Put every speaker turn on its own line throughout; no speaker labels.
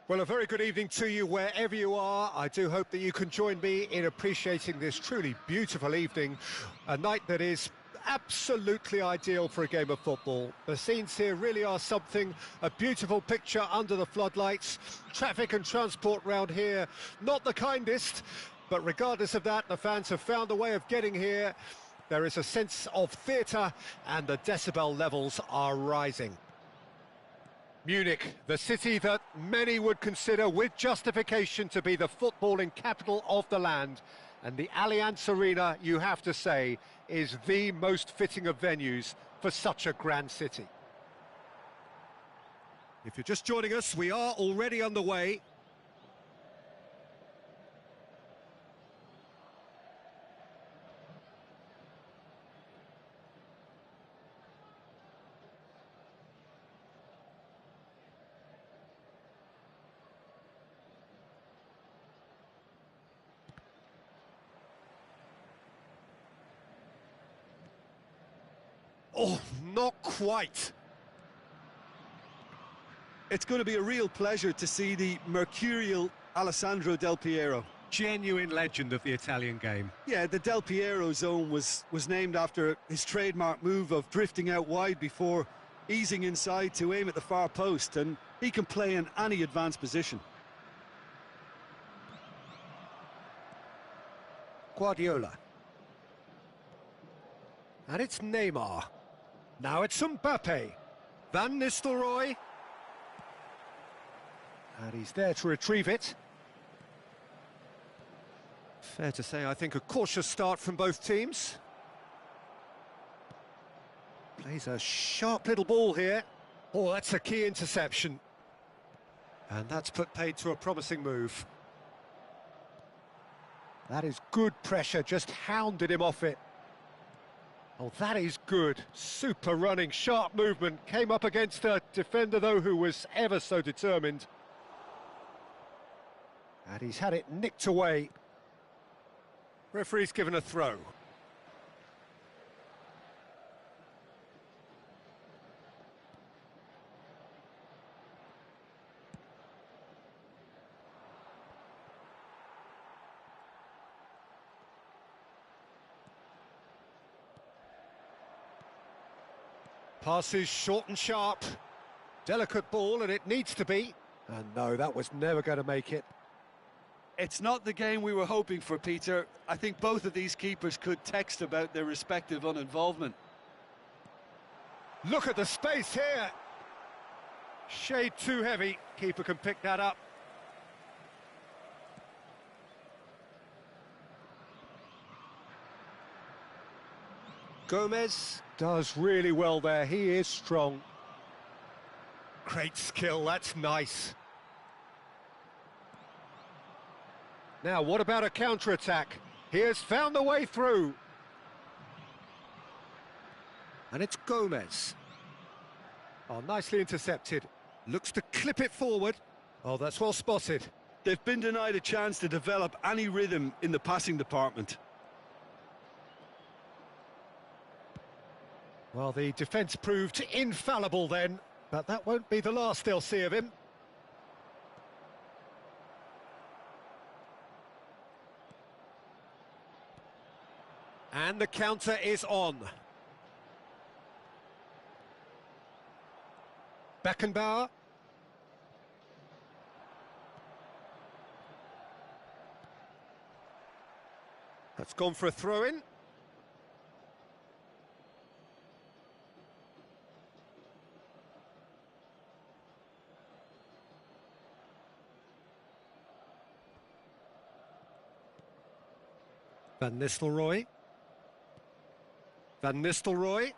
Well, a very good evening to you wherever you are. I do hope that you can join me in appreciating this truly beautiful evening, a night that is absolutely ideal for a game of football. The scenes here really are something, a beautiful picture under the floodlights. Traffic and transport round here, not the kindest, but regardless of that, the fans have found a way of getting here. There is a sense of theatre and the decibel levels are rising. Munich, the city that many would consider with justification to be the footballing capital of the land. And the Allianz Arena, you have to say, is the most fitting of venues for such a grand city. If you're just joining us, we are already underway. Oh, not quite.
It's going to be a real pleasure to see the mercurial Alessandro Del Piero.
Genuine legend of the Italian game.
Yeah, the Del Piero zone was named after his trademark move of drifting out wide before easing inside to aim at the far post, and he can play in any advanced position.
Guardiola. And it's Neymar. Now it's Mbappe. Van Nistelrooy. And he's there to retrieve it. Fair to say, I think, a cautious start from both teams. Plays a sharp little ball here. Oh, that's a key interception. And that's put paid to a promising move. That is good pressure, just hounded him off it. Oh, that is good. Super running, sharp movement. Came up against a defender, though, who was ever so determined. And he's had it nicked away. Referee's given a throw. Passes short and sharp. Delicate ball, and it needs to be. And no, that was never going to make it.
It's not the game we were hoping for, Peter. I think both of these keepers could text about their respective uninvolvement.
Look at the space here. Shade too heavy. Keeper can pick that up. Gomez does really well there. He is strong. Great skill, that's nice. Now, what about a counter-attack? He has found the way through. And it's Gomez. Oh, nicely intercepted. Looks to clip it forward. Oh, that's well spotted.
They've been denied a chance to develop any rhythm in the passing department.
Well, the defence proved infallible then, but that won't be the last they'll see of him. And the counter is on. Beckenbauer. That's gone for a throw-in. Van Nistelrooy. Van Nistelrooy.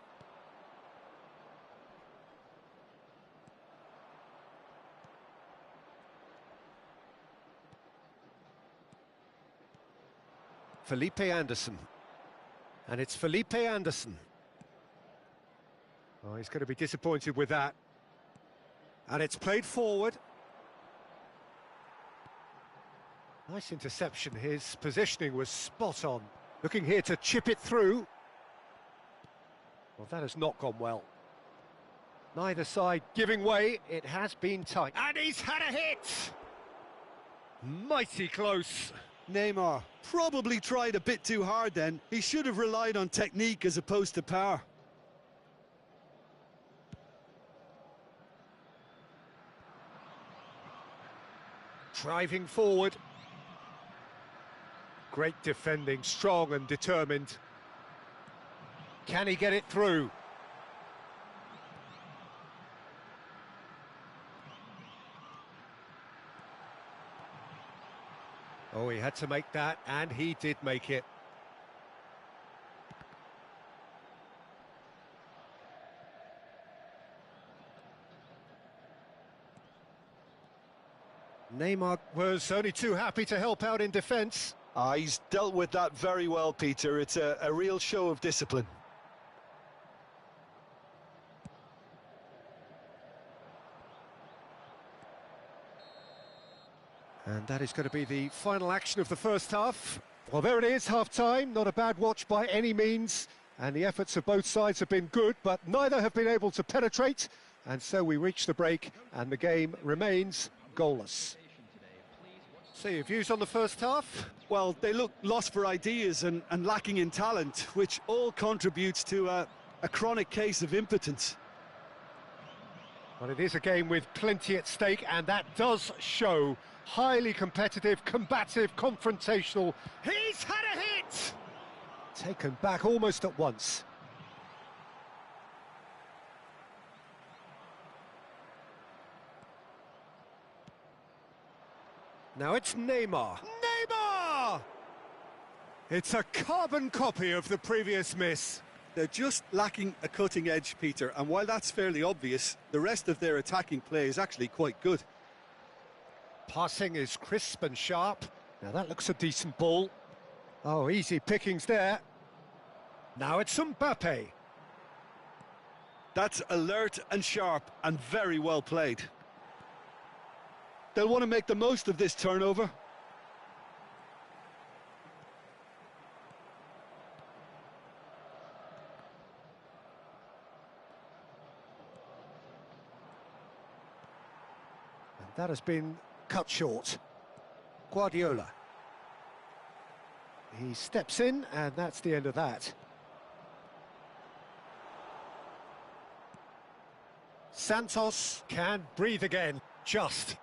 Felipe Anderson. And it's Felipe Anderson. Oh, he's going to be disappointed with that. And it's played forward. Nice interception. His positioning was spot on. Looking here to chip it through. Well, that has not gone well. Neither side giving way. It has been tight. And he's had a hit! Mighty close.
Neymar probably tried a bit too hard then. He should have relied on technique as opposed to power.
Driving forward. Great defending, strong and determined. Can he get it through? Oh, he had to make that, and he did make it. Neymar was only too happy to help out in defence.
He's dealt with that very well, Peter. It's a real show of discipline.
And that is going to be the final action of the first half. Well, there it is, half-time. Not a bad watch by any means. And the efforts of both sides have been good, but neither have been able to penetrate. And so we reach the break, and the game remains goalless. So your views on the first half?
Well, they look lost for ideas and lacking in talent, which all contributes to a chronic case of impotence.
Well, it is a game with plenty at stake, and that does show. Highly competitive, combative, confrontational. He's had a hit! Taken back almost at once. Now it's Neymar. Neymar! It's a carbon copy of the previous miss.
They're just lacking a cutting edge, Peter, and while that's fairly obvious, the rest of their attacking play is actually quite good.
Passing is crisp and sharp. Now that looks a decent ball. Oh, easy pickings there. Now it's Mbappe.
That's alert and sharp and very well played. They'll want to make the most of this turnover.
And that has been cut short. Guardiola. He steps in, and that's the end of that. Santos can breathe again, just.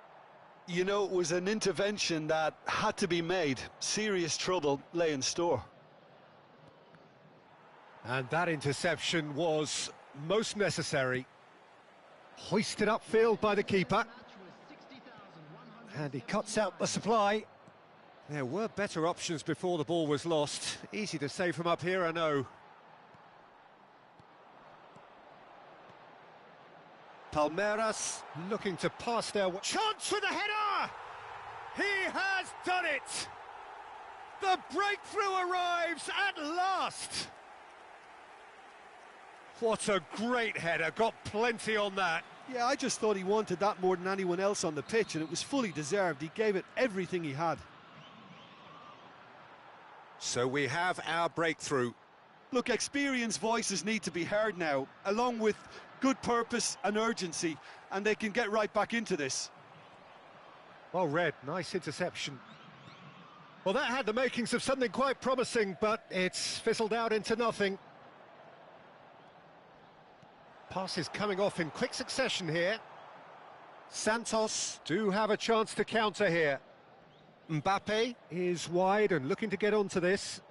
You know, it was an intervention that had to be made. Serious trouble lay in store.
And that interception was most necessary. Hoisted upfield by the keeper. And he cuts out the supply. There were better options before the ball was lost. Easy to say from up here, I know. Palmeiras looking to pass their... Chance for the header! He has done it! The breakthrough arrives at last! What a great header, got plenty on that.
Yeah, I just thought he wanted that more than anyone else on the pitch, and it was fully deserved. He gave it everything he had.
So we have our breakthrough.
Look, experienced voices need to be heard now, along with good purpose and urgency, and they can get right back into this.
Well read, nice interception. Well, that had the makings of something quite promising, but it's fizzled out into nothing. Passes coming off in quick succession here. Santos do have a chance to counter here. Mbappe is wide and looking to get onto this.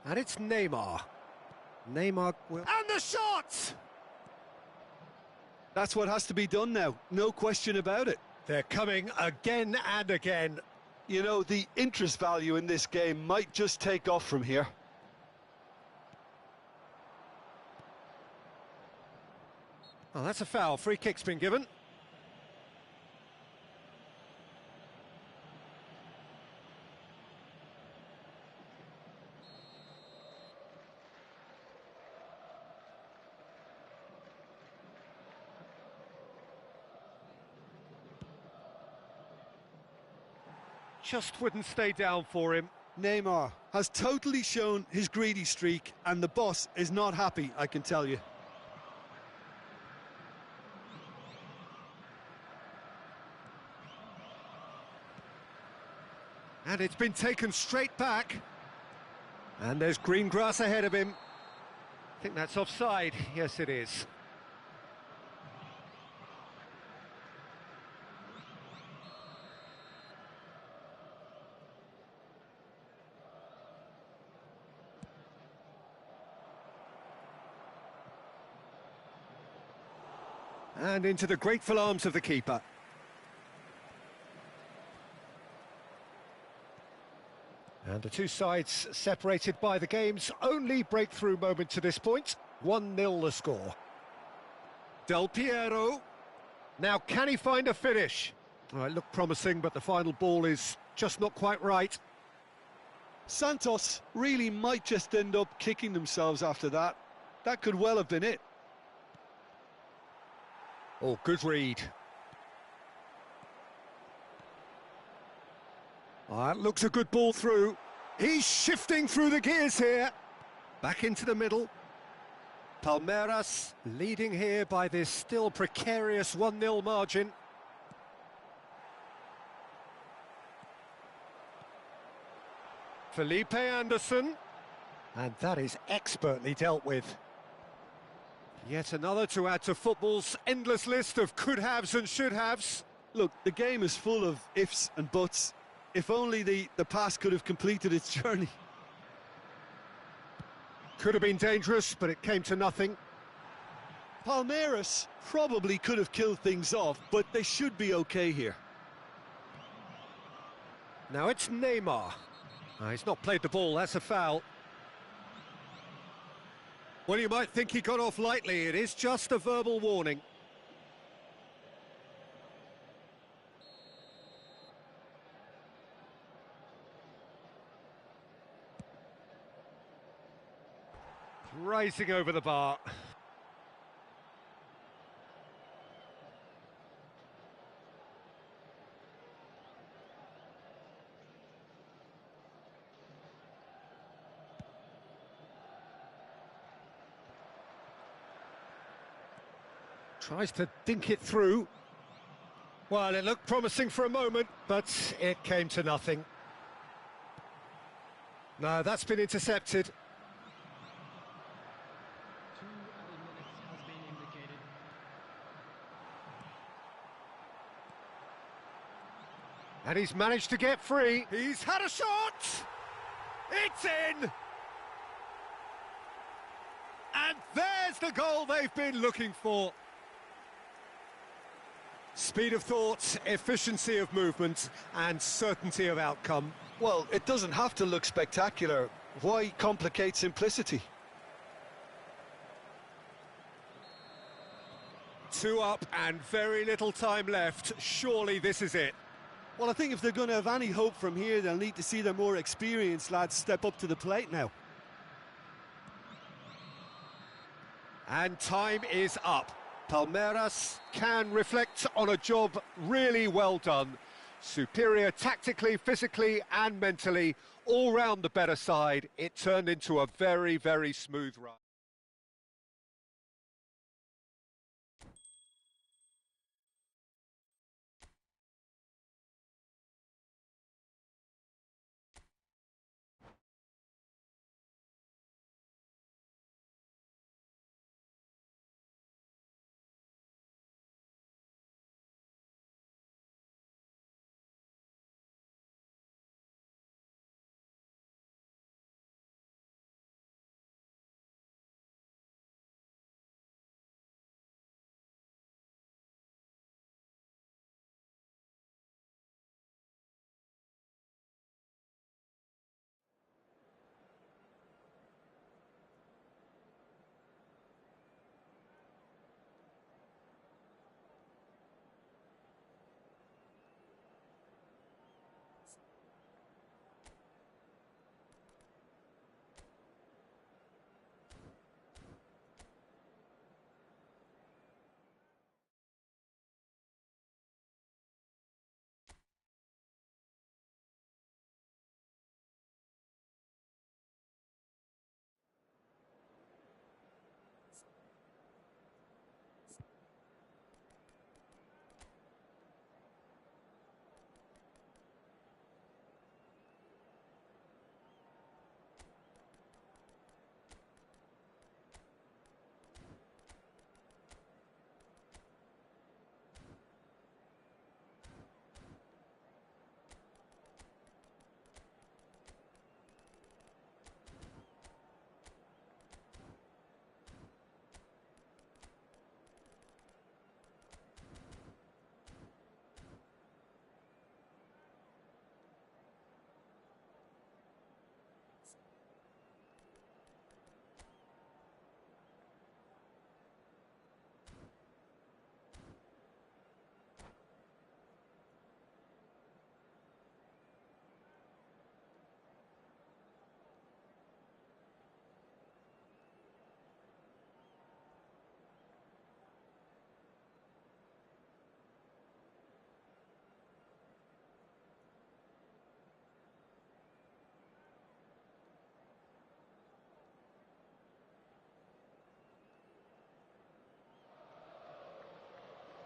And it's Neymar. Neymar will... And the shot!
That's what has to be done now, no question about it.
They're coming again and again.
You know, the interest value in this game might just take off from here.
Oh, that's a foul. Free kick's been given. Just wouldn't stay down for him.
Neymar has totally shown his greedy streak, and the boss is not happy, I can tell you.
And it's been taken straight back. And there's green grass ahead of him. I think that's offside. Yes, it is. And into the grateful arms of the keeper. And the two sides separated by the game's only breakthrough moment to this point. 1-0 the score. Del Piero. Now, can he find a finish? Well, it looked promising, but the final ball is just not quite right.
Santos really might just end up kicking themselves after that. That could well have been it.
Oh, good read. That looks a good ball through. He's shifting through the gears here. Back into the middle. Palmeiras leading here by this still precarious 1-0 margin. Felipe Anderson. And that is expertly dealt with. Yet another to add to football's endless list of could-haves and should-haves.
Look, the game is full of ifs and buts. If only the pass could have completed its journey.
Could have been dangerous, but it came to nothing.
Palmeiras probably could have killed things off, but they should be okay here.
Now it's Neymar. He's not played the ball, that's a foul. Well, you might think he got off lightly. It is just a verbal warning. Rising over the bar. Tries to dink it through. Well, it looked promising for a moment, but it came to nothing. No, that's been intercepted.
2 added minutes has been indicated.
And he's managed to get free. He's had a shot! It's in! And there's the goal they've been looking for. Speed of thought, efficiency of movement, and certainty of outcome.
Well, it doesn't have to look spectacular. Why complicate simplicity?
2 up and very little time left. Surely this is it.
Well, I think if they're going to have any hope from here, they'll need to see their more experienced lads step up to the plate now.
And time is up. Palmeiras can reflect on a job really well done. Superior tactically, physically and mentally, all round the better side. It turned into a very, very smooth run.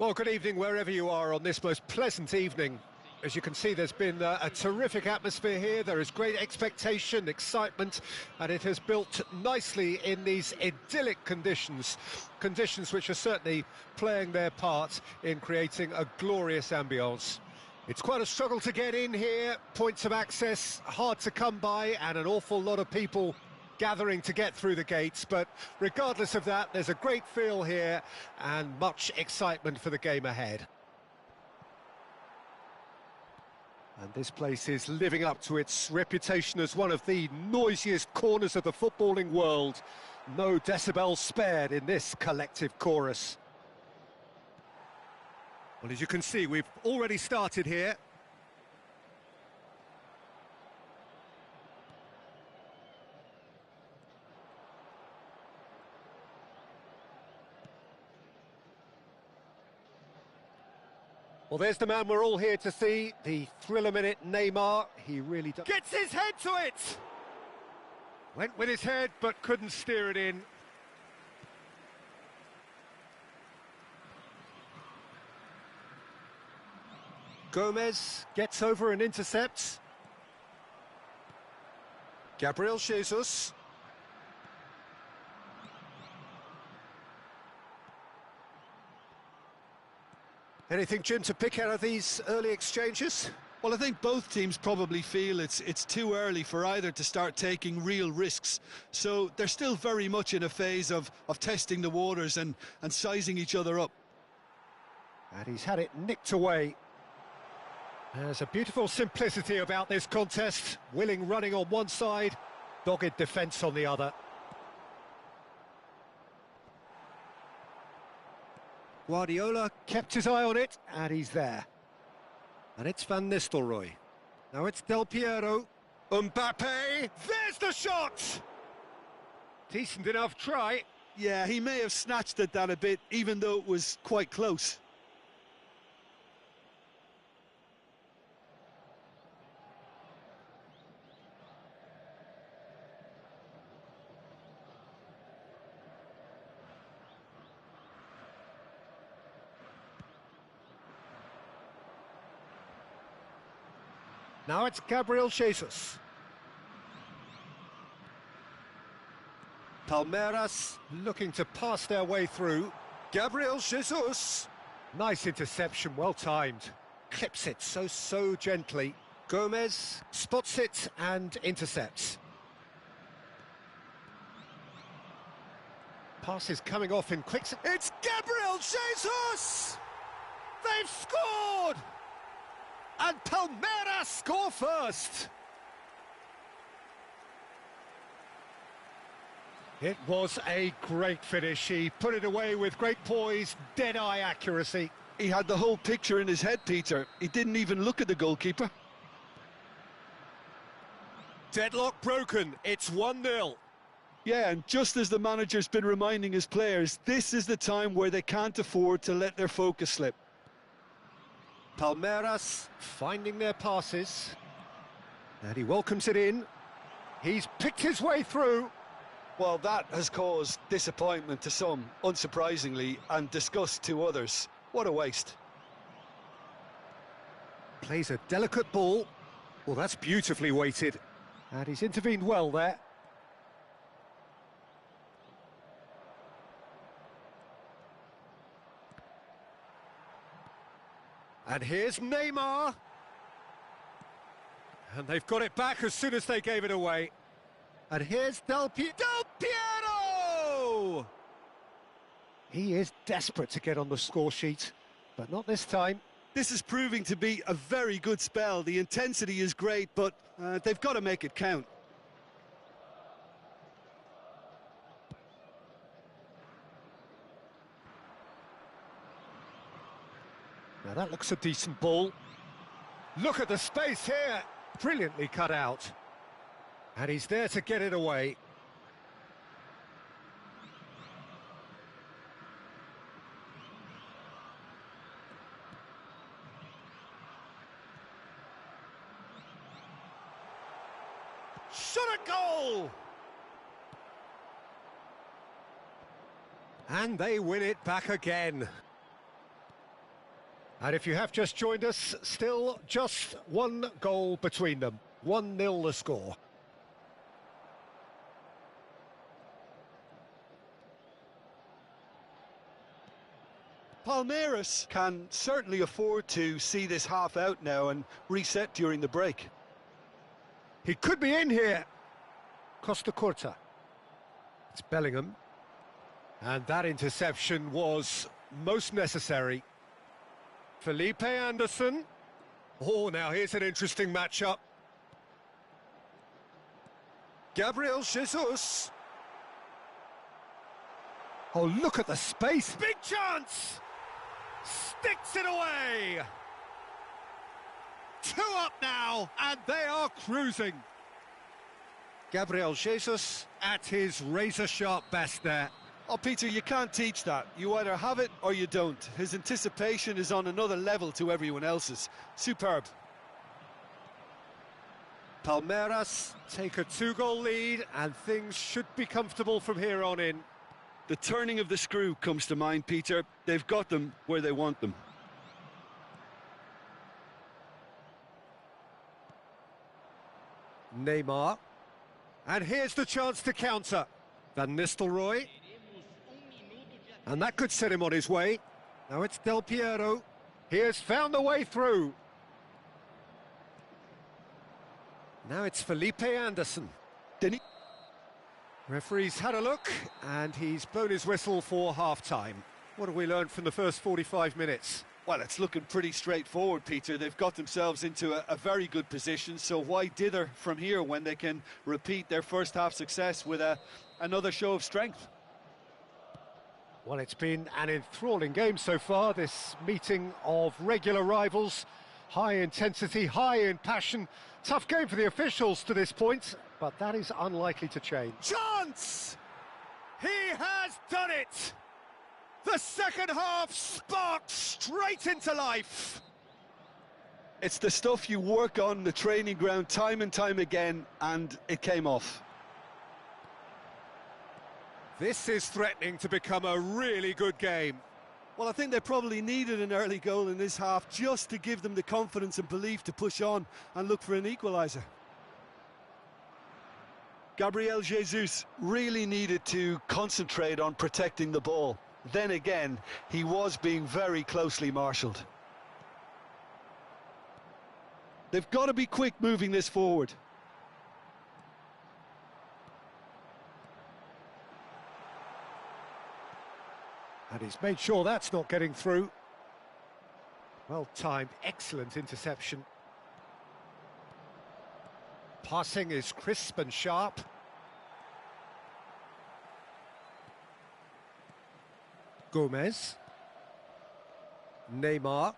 Well, good evening wherever you are on this most pleasant evening. As you can see, there's been a terrific atmosphere here. There is great expectation, excitement, and it has built nicely in these idyllic conditions. Conditions which are certainly playing their part in creating a glorious ambience. It's quite a struggle to get in here, points of access hard to come by, and an awful lot of people gathering to get through the gates, but regardless of that, there's a great feel here and much excitement for the game ahead. And this place is living up to its reputation as one of the noisiest corners of the footballing world. No decibels spared in this collective chorus. Well, as you can see, we've already started here. Well, there's the man we're all here to see, the thriller-minute Neymar. He really gets his head to it! Went with his head, but couldn't steer it in. Gomez gets over and intercepts. Gabriel Jesus. Anything, Jim, to pick out of these early exchanges?
Well, I think both teams probably feel it's too early for either to start taking real risks. So they're still very much in a phase of testing the waters and sizing each other up.
And he's had it nicked away. There's a beautiful simplicity about this contest. Willing running on one side, dogged defence on the other. Guardiola kept his eye on it, and he's there. And it's Van Nistelrooy. Now it's Del Piero. Mbappe! There's the shot! Decent enough try.
Yeah, he may have snatched at that a bit, even though it was quite close.
Now it's Gabriel Jesus. Palmeiras looking to pass their way through. Gabriel Jesus. Nice interception, well timed. Clips it so gently. Gomez spots it and intercepts. Pass is coming off in quick... It's Gabriel Jesus! They've scored! And Palmeiras score first. It was a great finish. He put it away with great poise, dead-eye accuracy.
He had the whole picture in his head, Peter. He didn't even look at the goalkeeper.
Deadlock broken. It's 1-0.
Yeah, and just as the manager's been reminding his players, this is the time where they can't afford to let their focus slip.
Palmeiras finding their passes, and he welcomes it in. He's picked his way through.
Well, that has caused disappointment to some, unsurprisingly, and disgust to others. What a waste.
Plays a delicate ball. Well, that's beautifully weighted. And he's intervened well there. And here's Neymar. And they've got it back as soon as they gave it away. And here's Del Piero! He is desperate to get on the score sheet, but not this time.
This is proving to be a very good spell. The intensity is great, but they've got to make it count.
Now that looks a decent ball. Look at the space here. Brilliantly cut out. And he's there to get it away. Shot a goal! And they win it back again. And if you have just joined us, still just one goal between them. 1-0 the score.
Palmeiras can certainly afford to see this half out now and reset during the break.
He could be in here. Costa Curta. It's Bellingham. And that interception was most necessary. Felipe Anderson. Oh, now here's an interesting matchup. Gabriel Jesus. Oh, look at the space. Big chance! Sticks it away! 2 up now, and they are cruising. Gabriel Jesus at his razor-sharp best there.
Oh, Peter, you can't teach that. You either have it or you don't. His anticipation is on another level to everyone else's. Superb.
Palmeiras take a 2-goal lead, and things should be comfortable from here on in.
The turning of the screw comes to mind, Peter. They've got them where they want them.
Neymar. And here's the chance to counter. Van Nistelrooy. And that could set him on his way. Now it's Del Piero. He has found the way through. Now it's Felipe Anderson. Referee's had a look, and he's blown his whistle for half-time. What have we learned from the first 45 minutes?
Well, it's looking pretty straightforward, Peter. They've got themselves into a very good position, so why dither from here when they can repeat their first-half success with another show of strength?
Well, it's been an enthralling game so far, this meeting of regular rivals. High intensity, high in passion. Tough game for the officials to this point, but that is unlikely to change. Chance! He has done it! The second half sparked straight into life.
It's the stuff you work on the training ground time and time again, and it came off.
This is threatening to become a really good game.
Well, I think they probably needed an early goal in this half just to give them the confidence and belief to push on and look for an equaliser. Gabriel Jesus really needed to concentrate on protecting the ball. Then again, he was being very closely marshalled. They've got to be quick moving this forward.
And he's made sure that's not getting through. Well timed, excellent interception. Passing is crisp and sharp. Gomez. Neymar.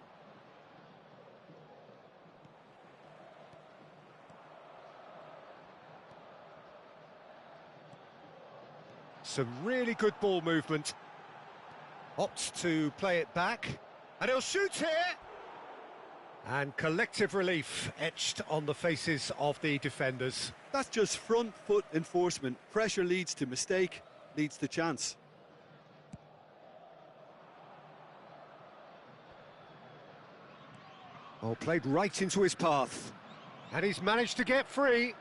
Some really good ball movement. Opts to play it back, and he'll shoot here! And collective relief etched on the faces of the defenders.
That's just front foot enforcement. Pressure leads to mistake, leads to chance.
Oh, played right into his path. And he's managed to get free.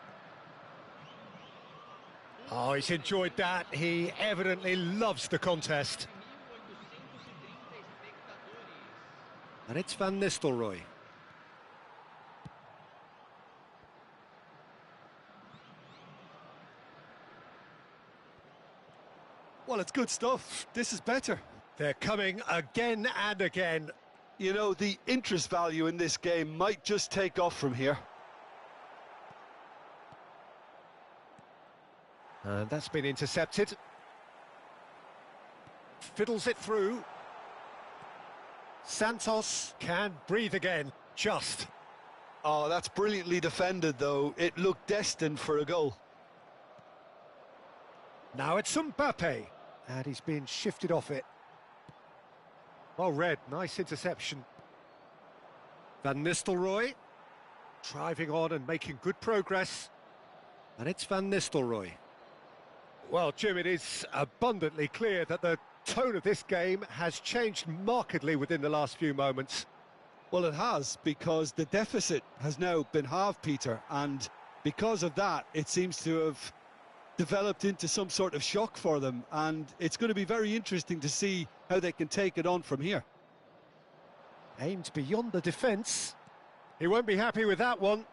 Oh, he's enjoyed that. He evidently loves the contest. And it's Van Nistelrooy.
Well, it's good stuff. This is better.
They're coming again and again.
You know, the interest value in this game might just take off from here.
And that's been intercepted. Fiddles it through. Santos can breathe again, just.
Oh, that's brilliantly defended, though. It looked destined for a goal.
Now it's Mbappe, and he's been shifted off it. Well read, nice interception. Van Nistelrooy, driving on and making good progress. And it's Van Nistelrooy. Well, Jim, it is abundantly clear that the tone of this game has changed markedly within the last few moments.
Well, it has, because the deficit has now been halved, Peter, and because of that, it seems to have developed into some sort of shock for them, and it's going to be very interesting to see how they can take it on from here.
Aimed beyond the defence. He won't be happy with that one.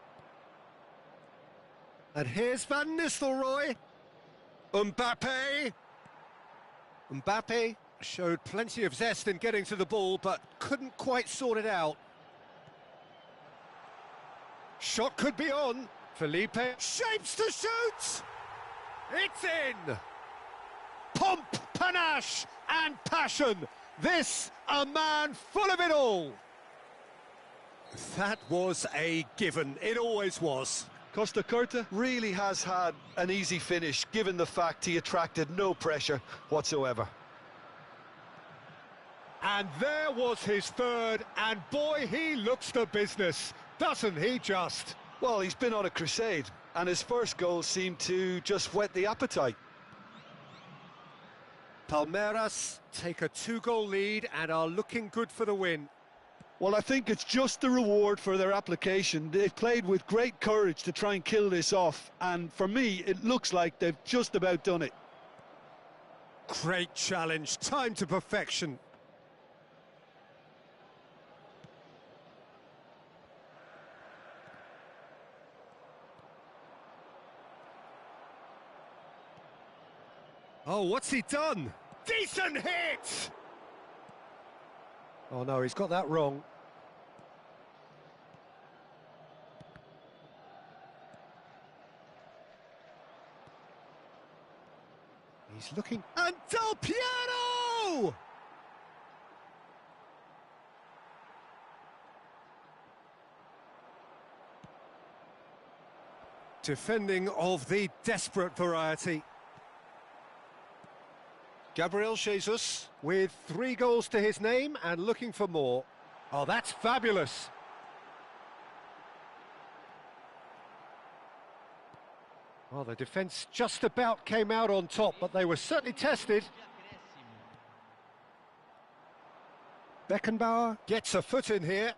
And here's Van Nistelrooy. Mbappe. Mbappe showed plenty of zest in getting to the ball, but couldn't quite sort it out. Shot could be on. Felipe shapes to shoot. It's in. Pomp, panache and passion. This a man full of it all. That was a given. It always was.
Costa Curta really has had an easy finish, given the fact he attracted no pressure whatsoever.
And there was his third, and boy, he looks the business, doesn't he just?
Well, he's been on a crusade, and his first goal seemed to just whet the appetite.
Palmeiras take a 2-goal lead and are looking good for the win.
Well, I think it's just the reward for their application. They've played with great courage to try and kill this off, and for me, it looks like they've just about done it.
Great challenge, time to perfection. Oh, what's he done? Decent hit! Oh no, he's got that wrong. He's looking... And Del Piero! Defending of the desperate variety. Gabriel Jesus with 3 goals to his name and looking for more. Oh, that's fabulous. Well, the defence just about came out on top, but they were certainly tested. Beckenbauer gets a foot in here.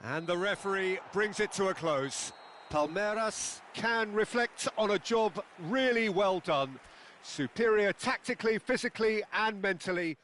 And the referee brings it to a close. Palmeiras can reflect on a job really well done. Superior tactically, physically and mentally.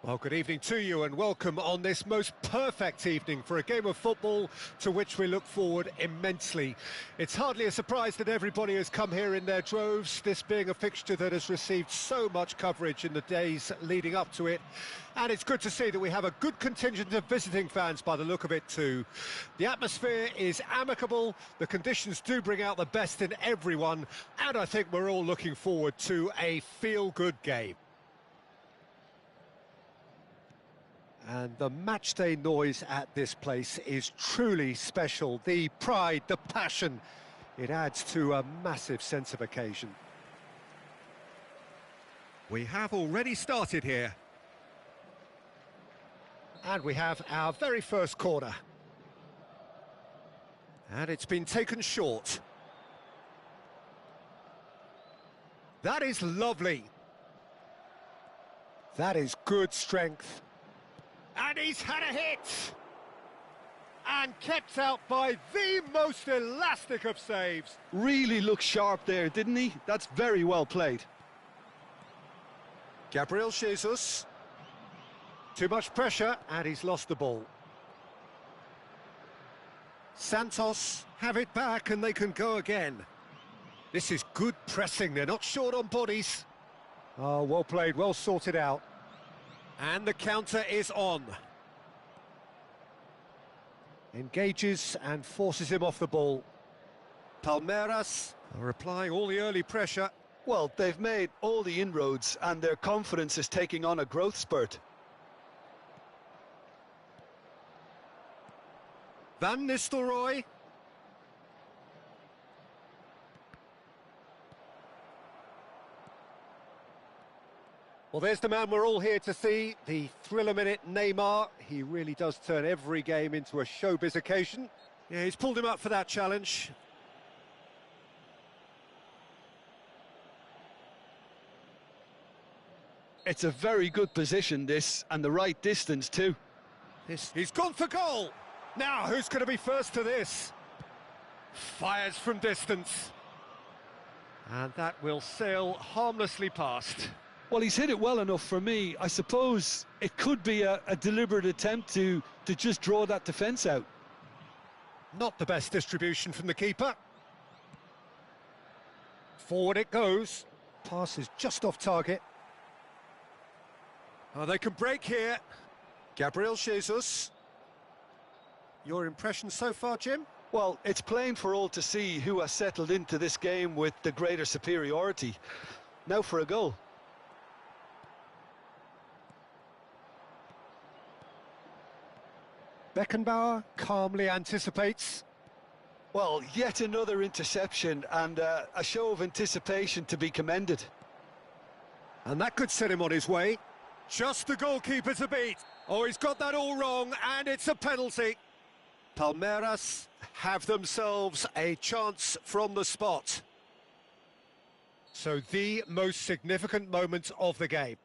Well, good evening to you and welcome on this most perfect evening for a game of football to which we look forward immensely. It's hardly a surprise that everybody has come here in their droves, this being a fixture that has received so much coverage in the days leading up to it. And it's good to see that we have a good contingent of visiting fans by the look of it too. The atmosphere is amicable, the conditions do bring out the best in everyone, and I think we're all looking forward to a feel-good game. And the matchday noise at this place is truly special. The pride, the passion, it adds to a massive sense of occasion. We have already started here. And we have our very first corner. And it's been taken short. That is lovely. That is good strength. And he's had a hit! And kept out by the most elastic of saves.
Really looked sharp there, didn't he? That's very well played.
Gabriel Jesus. Too much pressure, and he's lost the ball. Santos have it back, and they can go again. This is good pressing, they're not short on bodies. Oh, well played, well sorted out. And the counter is on. Engages and forces him off the ball. Palmeiras are applying all the early pressure.
Well, they've made all the inroads and their confidence is taking on a growth spurt.
Van Nistelrooy. Well, there's the man we're all here to see, the thriller-minute Neymar. He really does turn every game into a showbiz occasion. Yeah, he's pulled him up for that challenge.
It's a very good position, this, and the right distance too.
He's gone for goal! Now, who's going to be first to this? Fires from distance. And that will sail harmlessly past.
Well, he's hit it well enough for me. I suppose it could be a deliberate attempt to just draw that defence out.
Not the best distribution from the keeper. Forward it goes. Pass is just off target. Oh, they can break here. Gabriel Jesus. Your impression so far, Jim?
Well, it's plain for all to see who has settled into this game with the greater superiority. Now for a goal.
Beckenbauer calmly anticipates.
Well, yet another interception and a show of anticipation to be commended.
And that could set him on his way. Just the goalkeeper to beat. Oh, he's got that all wrong, and it's a penalty. Palmeiras have themselves a chance from the spot. So the most significant moment of the game.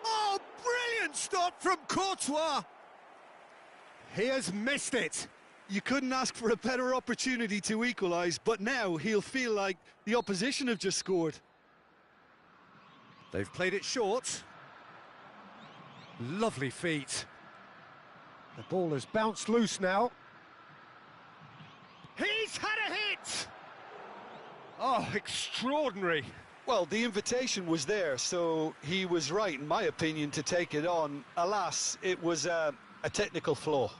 Oh, brilliant stop from Courtois! He has missed it.
You couldn't ask for a better opportunity to equalise, but now he'll feel like the opposition have just scored.
They've played it short. Lovely feet. The ball has bounced loose now. He's had a hit! Oh, extraordinary.
Well, the invitation was there, so he was right, in my opinion, to take it on. Alas, it was a technical flaw.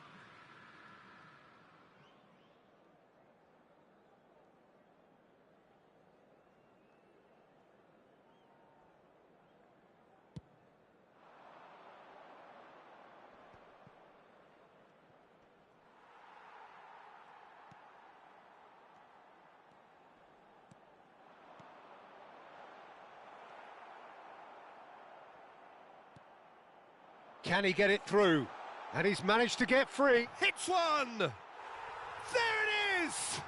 Can he get it through? And he's managed to get free. Hits one! There it is!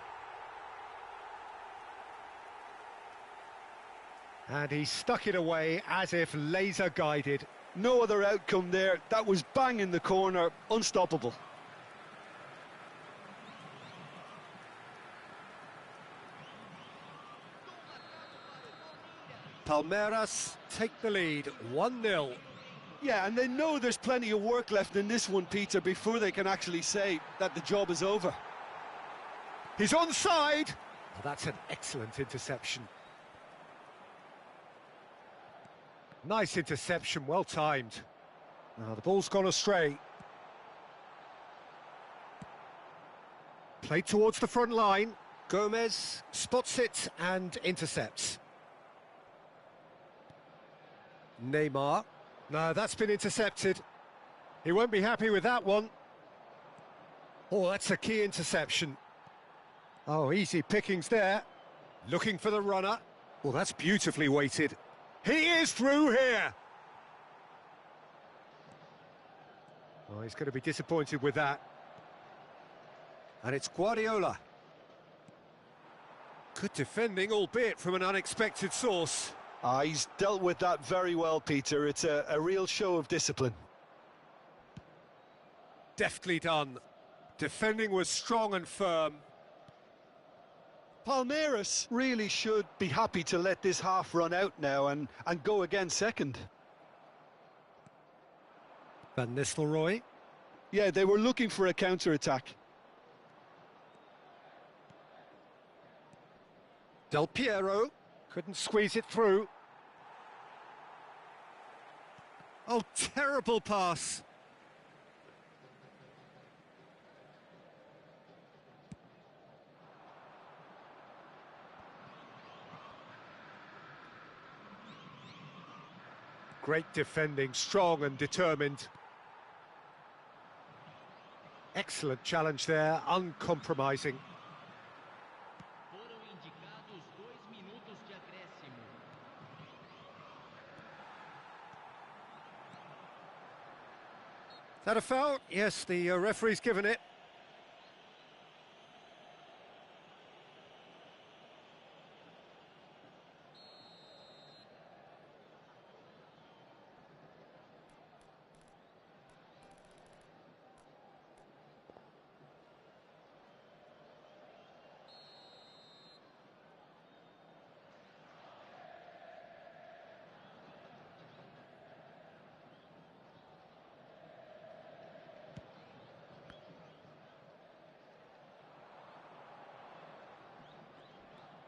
And he stuck it away as if laser guided.
No other outcome there. That was bang in the corner, unstoppable.
Palmeiras take the lead, 1-0.
Yeah, and they know there's plenty of work left in this one, Peter, before they can actually say that the job is over.
He's onside. Well, that's an excellent interception. Nice interception, well timed. Now the ball's gone astray. Played towards the front line. Gomez spots it and intercepts. Neymar. No, that's been intercepted. He won't be happy with that one. Oh, that's a key interception. Oh, easy pickings there. Looking for the runner. Well, that's beautifully weighted. He is through here. Oh, he's going to be disappointed with that. And it's Guardiola. Good defending, albeit from an unexpected source.
He's dealt with that very well, Peter. It's a real show of discipline.
Deftly done. Defending was strong and firm.
Palmeiras really should be happy to let this half run out now and go again second.
Van Nistelrooy.
Yeah, they were looking for a counter-attack.
Del Piero couldn't squeeze it through. Oh, terrible pass. Great defending, strong and determined. Excellent challenge there, uncompromising.
Foram indicados 2 minutos de acréscimo.
Is that a foul? Yes, the referee's given it.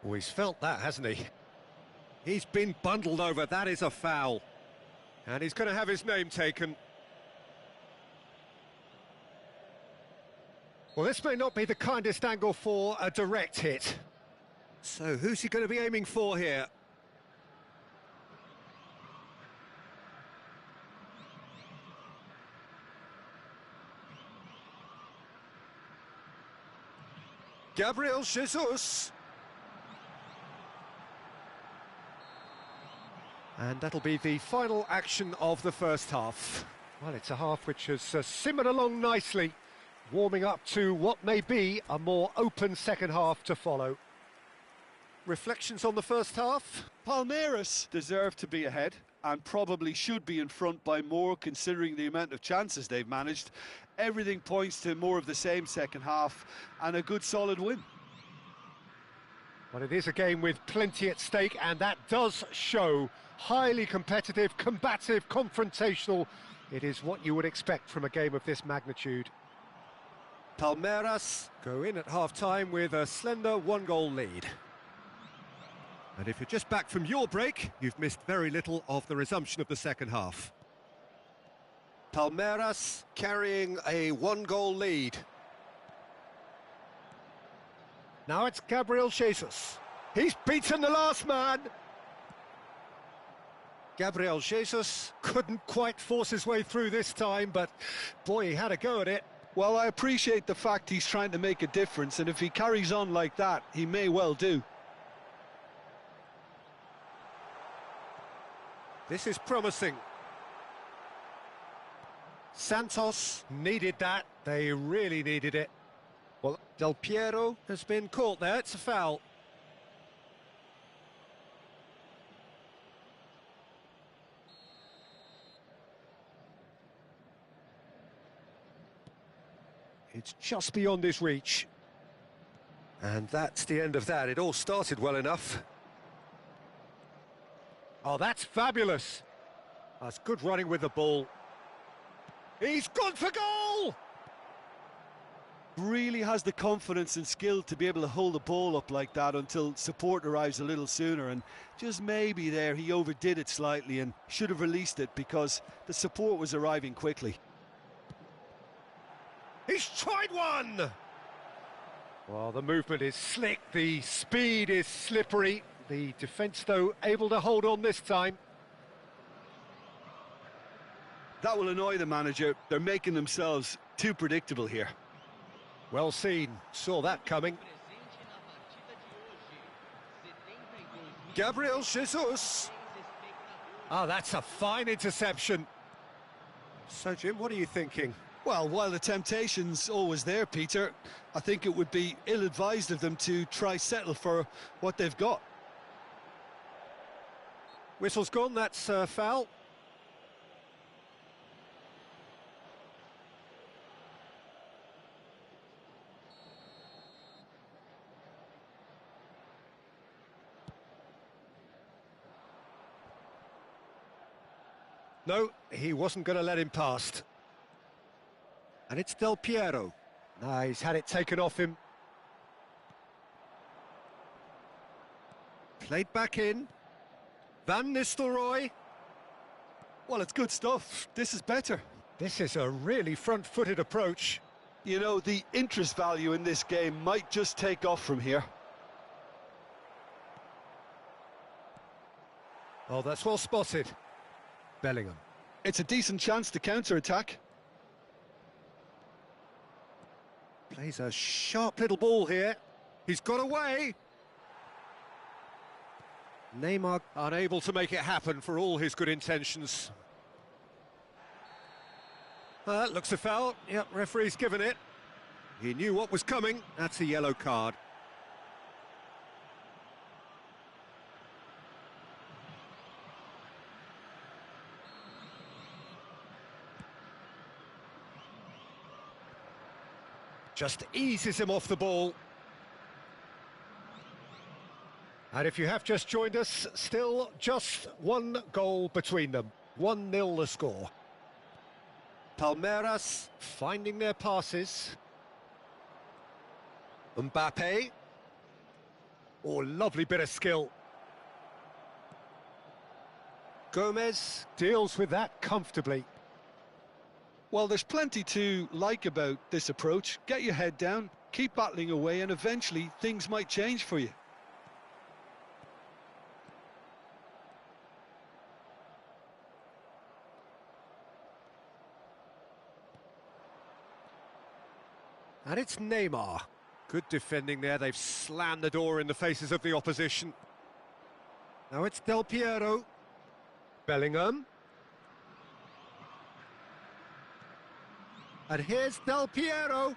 Oh, he's felt that, hasn't he? He's been bundled over, that is a foul. And he's going to have his name taken. Well, this may not be the kindest angle for a direct hit. So, who's he going to be aiming for here? Gabriel Jesus. And that'll be the final action of the first half. Well, it's a half which has simmered along nicely, warming up to what may be a more open second half to follow. Reflections on the first half?
Palmeiras deserve to be ahead and probably should be in front by more considering the amount of chances they've managed. Everything points to more of the same second half and a good solid win.
Well, it is a game with plenty at stake, and that does show. Highly competitive, combative, confrontational. It is what you would expect from a game of this magnitude. Palmeiras go in at half-time with a slender 1-goal lead. And if you're just back from your break, you've missed very little of the resumption of the second half. Palmeiras carrying a 1-goal lead. Now it's Gabriel Jesus. He's beaten the last man. Gabriel Jesus couldn't quite force his way through this time, but boy, he had a go at it.
Well, I appreciate the fact he's trying to make a difference, and if he carries on like that, he may well do.
This is promising. Santos needed that. They really needed it. Well, Del Piero has been caught there. It's a foul. It's just beyond his reach. And that's the end of that. It all started well enough. Oh, that's fabulous. That's good running with the ball. He's gone for goal!
Really has the confidence and skill to be able to hold the ball up like that until support arrives a little sooner, and just maybe there he overdid it slightly and should have released it because the support was arriving quickly.
He's tried one! Well, the movement is slick, the speed is slippery. The defence, though, able to hold on this time.
That will annoy the manager. They're making themselves too predictable here.
Well seen, saw that coming.
Presente na partida de hoje. 72
Gabriel Jesus. Ah, that's a fine interception. So, Jim, what are you thinking?
Well, while the temptation's always there, Peter, I think it would be ill-advised of them to try settle for what they've got.
Whistle's gone, that's foul. No, he wasn't going to let him past. And it's Del Piero. No, he's had it taken off him. Played back in. Van Nistelrooy.
Well, it's good stuff. This is better.
This is a really front-footed approach.
You know, the interest value in this game might just take off from here.
Oh, that's well spotted. Bellingham.
It's a decent chance to counter-attack.
Plays a sharp little ball here. He's got away. Neymar unable to make it happen for all his good intentions. That looks a foul. Yep, referee's given it. He knew what was coming. That's a yellow card. Just eases him off the ball. And if you have just joined us, still just one goal between them. 1-0 the score. Palmeiras finding their passes. Mbappe. Oh, lovely bit of skill. Gomez deals with that comfortably.
Well, there's plenty to like about this approach. Get your head down, keep battling away, and eventually things might change for you.
And it's Neymar. Good defending there. They've slammed the door in the faces of the opposition. Now it's Del Piero. Bellingham. And here's Del Piero.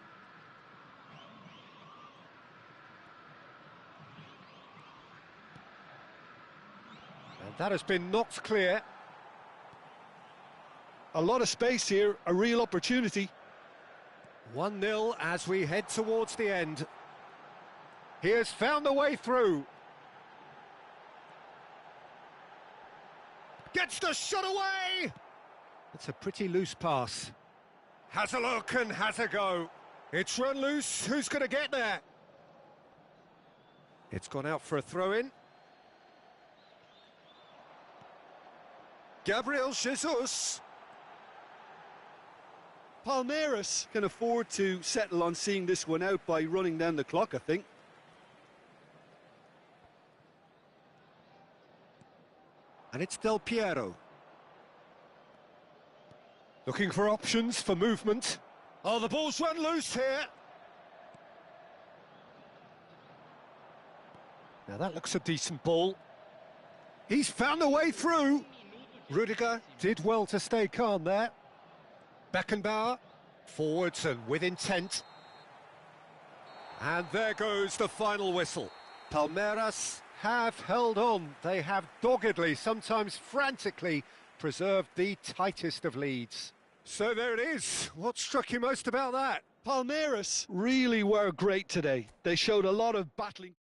And that has been knocked clear.
A lot of space here, a real opportunity.
1-0 as we head towards the end. He has found the way through. Gets the shot away! It's a pretty loose pass. Has a look and has a go. It's run loose. Who's going to get there? It's gone out for a throw-in. Gabriel Jesus.
Palmeiras can afford to settle on seeing this one out by running down the clock, I think.
And it's Del Piero. Looking for options for movement. Oh, the ball's run loose here. Now that looks a decent ball. He's found a way through. Rudiger did well to stay calm there. Beckenbauer, forwards and with intent. And there goes the final whistle. Palmeiras have held on. They have doggedly, sometimes frantically, preserved the tightest of leads. So there it is. What struck you most about that?
Palmeiras really were great today. They showed a lot of battling.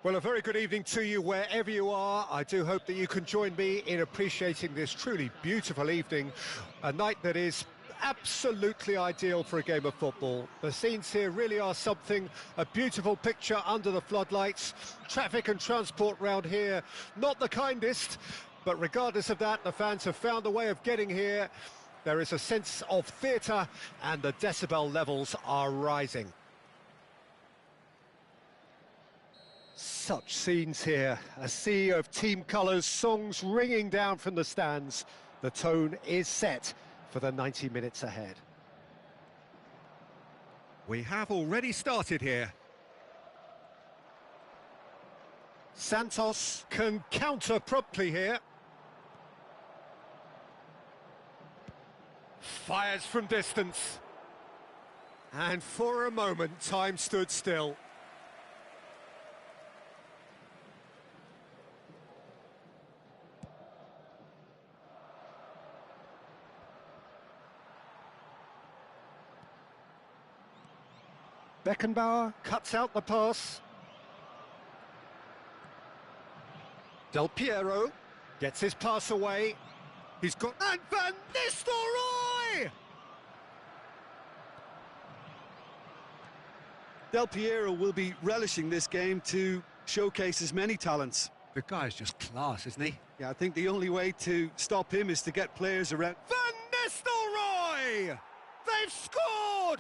Well, a very good evening to you wherever you are. I do hope that you can join me in appreciating this truly beautiful evening, a night that is absolutely ideal for a game of football. The scenes here really are something, a beautiful picture under the floodlights. Traffic and transport round here, not the kindest, but regardless of that, the fans have found a way of getting here. There is a sense of theatre and the decibel levels are rising. Such scenes here, a sea of team colours, songs ringing down from the stands. The tone is set for the 90 minutes ahead. We have already started here. Santos can counter promptly here. Fires from distance. And for a moment, time stood still. Beckenbauer cuts out the pass. Del Piero gets his pass away. He's got... And Van Nistelrooy!
Del Piero will be relishing this game to showcase his many talents.
The guy's just class, isn't he?
Yeah, I think the only way to stop him is to get players around.
Van Nistelrooy! They've scored!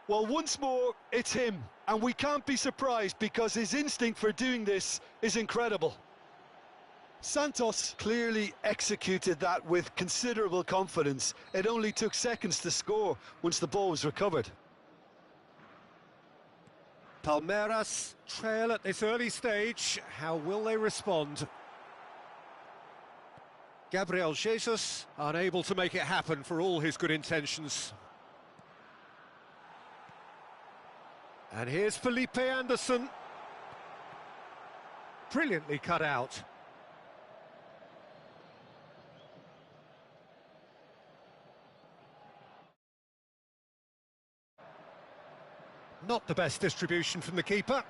Well, once more, it's him. And we can't be surprised because his instinct for doing this is incredible. Santos clearly executed that with considerable confidence. It only took seconds to score once the ball was recovered.
Palmeiras trail at this early stage. How will they respond? Gabriel Jesus unable to make it happen for all his good intentions. And here's Felipe Anderson. Brilliantly cut out. Not the best distribution from the keeper.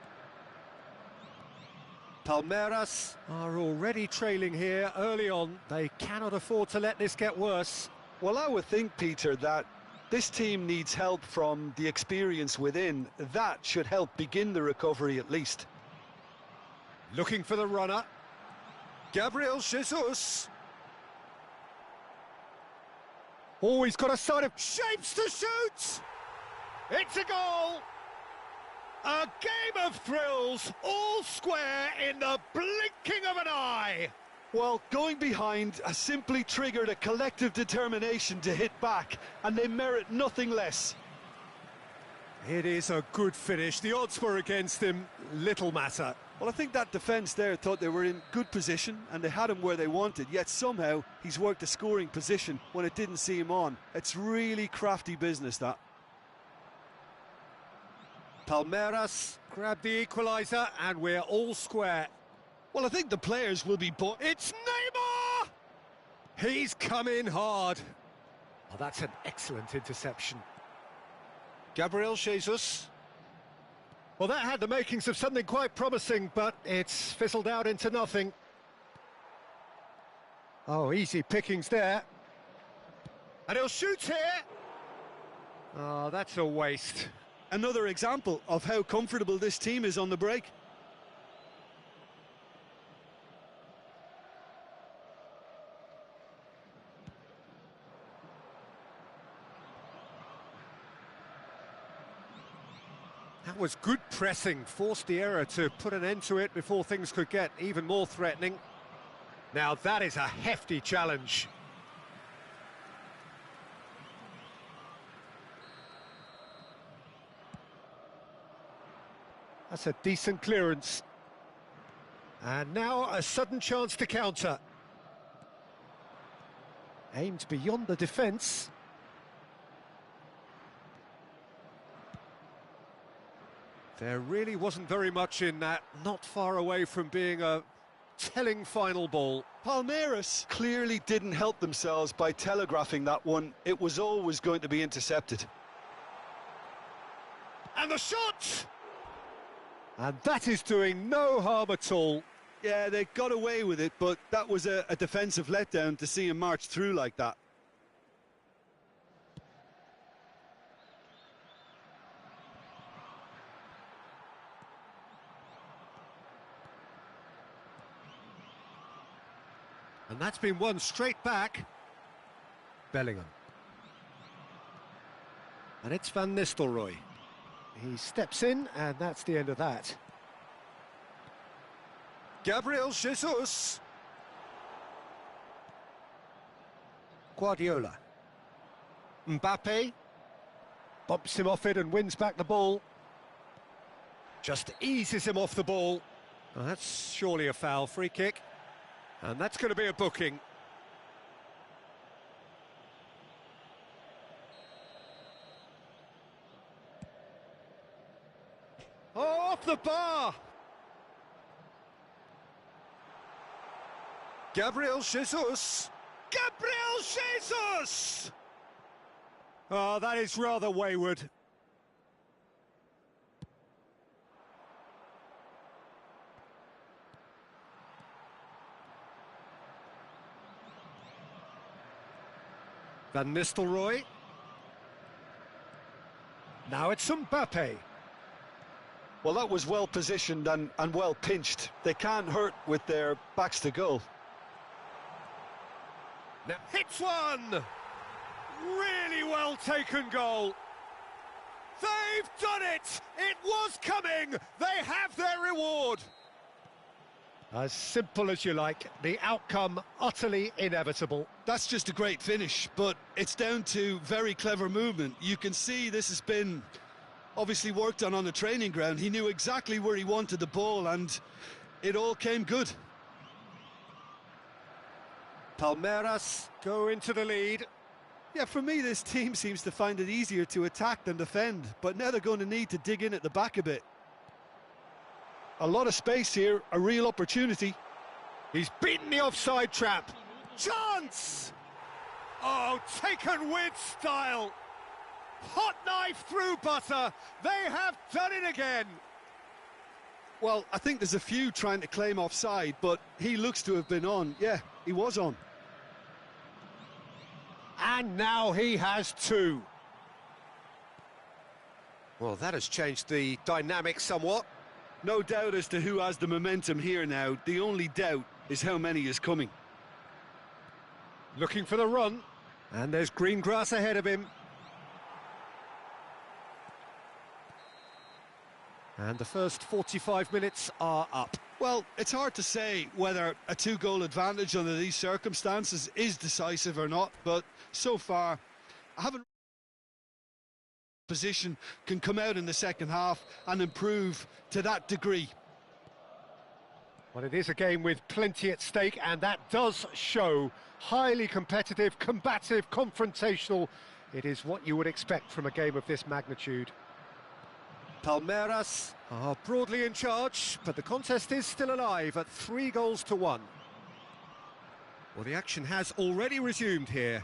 Palmeiras are already trailing here early on. They cannot afford to let this get worse.
Well, I would think, Peter, that this team needs help from the experience within. That should help begin the recovery at least.
Looking for the runner. Gabriel Jesus. Oh, he's got a side of shapes to shoot. It's a goal. A game of thrills, all square in the blinking of an eye.
Well, going behind has simply triggered a collective determination to hit back, and they merit nothing less.
It is a good finish. The odds were against him, little matter.
Well, I think that defence there thought they were in good position, and they had him where they wanted, yet somehow he's worked a scoring position when it didn't see him on. It's really crafty business, that.
Palmeiras grab the equaliser, and we're all square.
Well, I think the players will be bought.
It's Neymar! He's come in hard. Oh, that's an excellent interception. Gabriel Jesus. Well, that had the makings of something quite promising, but it's fizzled out into nothing. Oh, easy pickings there. And he'll shoot here. Oh, that's a waste.
Another example of how comfortable this team is on the break.
That was good pressing, forced the error to put an end to it before things could get even more threatening. Now that is a hefty challenge. That's a decent clearance. And now a sudden chance to counter. Aimed beyond the defence. There really wasn't very much in that, not far away from being a telling final ball.
Palmeiras clearly didn't help themselves by telegraphing that one. It was always going to be intercepted.
And the shot! And that is doing no harm at all.
Yeah, they got away with it, but that was a defensive letdown to see him march through like that.
And that's been won straight back. Bellingham. And it's Van Nistelrooy. He steps in, and that's the end of that. Gabriel Jesus. Guardiola. Mbappe. Bumps him off it and wins back the ball. Just eases him off the ball. Well, that's surely a foul. Free kick. And that's going to be a booking. Oh, off the bar! Gabriel Jesus! Gabriel Jesus! Oh, that is rather wayward. Van Nistelrooy. Now it's Mbappe.
Well, that was well positioned and well pinched. They can't hurt with their backs to goal.
Now hits one! Really well taken goal. They've done it! It was coming! They have their reward! As simple as you like, the outcome utterly inevitable.
That's just a great finish, but it's down to very clever movement. You can see this has been obviously worked on the training ground. He knew exactly where he wanted the ball, and it all came good.
Palmeiras go into the lead.
Yeah, for me, this team seems to find it easier to attack than defend, but now they're going to need to dig in at the back a bit. A lot of space here, a real opportunity.
He's beaten the offside trap. Chance! Oh, taken with style. Hot knife through butter. They have done it again.
Well, I think there's a few trying to claim offside, but he looks to have been on. Yeah, he was on.
And now he has two. Well, that has changed the dynamic somewhat.
No doubt as to who has the momentum here now. The only doubt is how many is coming.
Looking for the run. And there's green grass ahead of him. And the first 45 minutes are up.
Well, it's hard to say whether a two-goal advantage under these circumstances is decisive or not, but so far, I haven't... position can come out in the second half and improve to that degree.
Well, it is a game with plenty at stake, and that does show. Highly competitive, combative, confrontational. It is what you would expect from a game of this magnitude. Palmeiras are broadly in charge, but the contest is still alive at 3-1. Well, the action has already resumed here.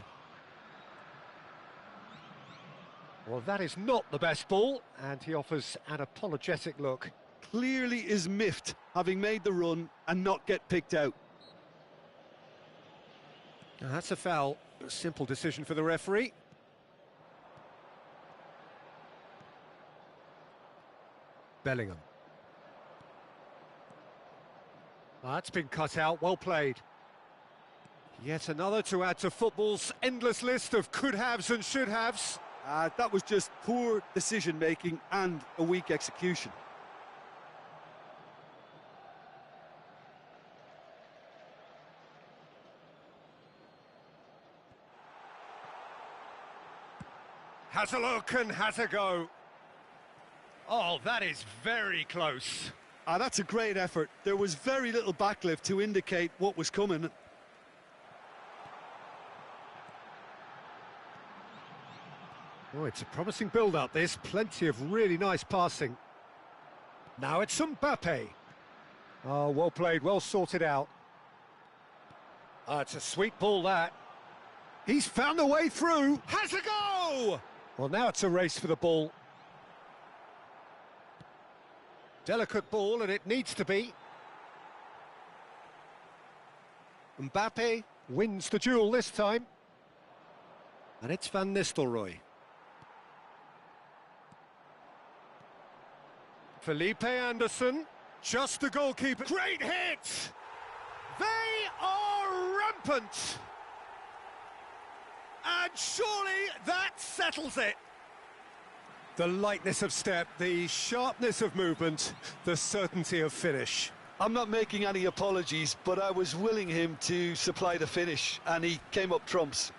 Well, that is not the best ball, and he offers an apologetic look.
Clearly is miffed, having made the run and not get picked out.
Now, that's a foul. A simple decision for the referee. Bellingham. That's been cut out, well played. Yet another to add to football's endless list of could-haves and should-haves.
That was just poor decision-making and a weak execution.
Has a look and has a go. Oh, that is very close.
That's a great effort. There was very little backlift to indicate what was coming.
Oh, it's a promising build-up, this. Plenty of really nice passing. Now it's Mbappe. Oh, well played, well sorted out. It's a sweet ball, that. He's found a way through. Has a go! Well, now it's a race for the ball. Delicate ball, and it needs to be. Mbappe wins the duel this time. And it's Van Nistelrooy. Felipe Anderson, just the goalkeeper. Great hit! They are rampant! And surely that settles it. The lightness of step, the sharpness of movement, the certainty of finish.
I'm not making any apologies, but I was willing him to supply the finish, and he came up trumps.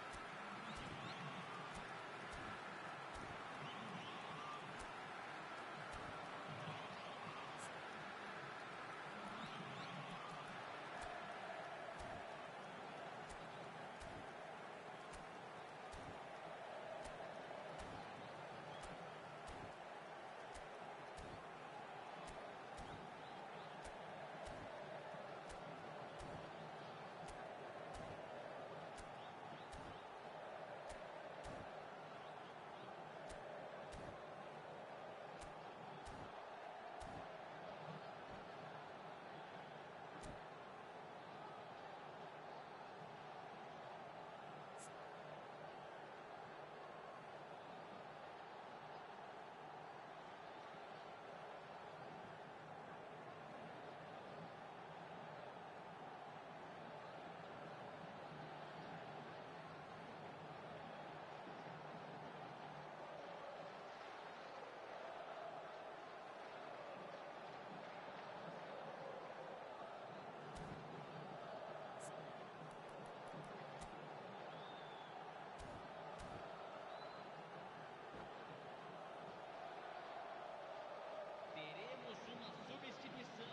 Teremos uma substituição.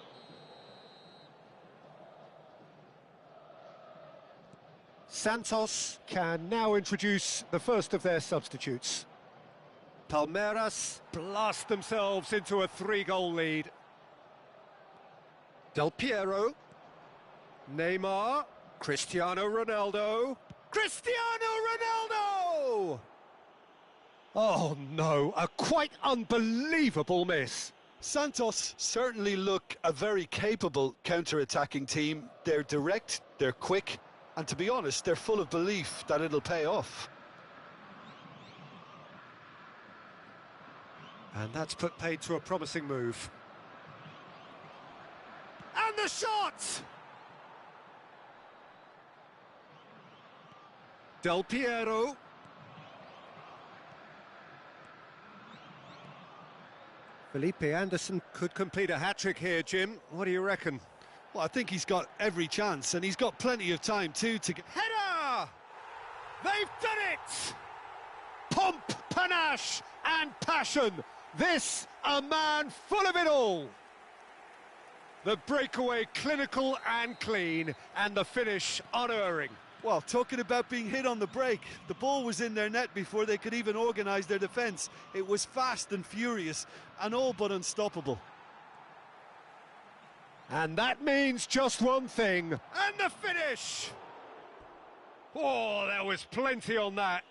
Santos can now introduce the first of their substitutes. Palmeiras blast themselves into a 3-goal lead. Del Piero, Neymar, Cristiano Ronaldo. Cristiano Ronaldo! Oh no, a quite unbelievable miss.
Santos certainly look a very capable counter-attacking team. They're direct, they're quick, and to be honest, they're full of belief that it'll pay off.
And that's put paid to a promising move. And the shot! Del Piero. Felipe Anderson could complete a hat-trick here, Jim. What do you reckon?
Well, I think he's got every chance, and he's got plenty of time too to get...
Header! They've done it! Pomp, panache and passion. This, a man full of it all. The breakaway clinical and clean, and the finish unerring.
Well, talking about being hit on the break, the ball was in their net before they could even organise their defence. It was fast and furious, and all but unstoppable.
And that means just one thing. And the finish! Oh, there was plenty on that.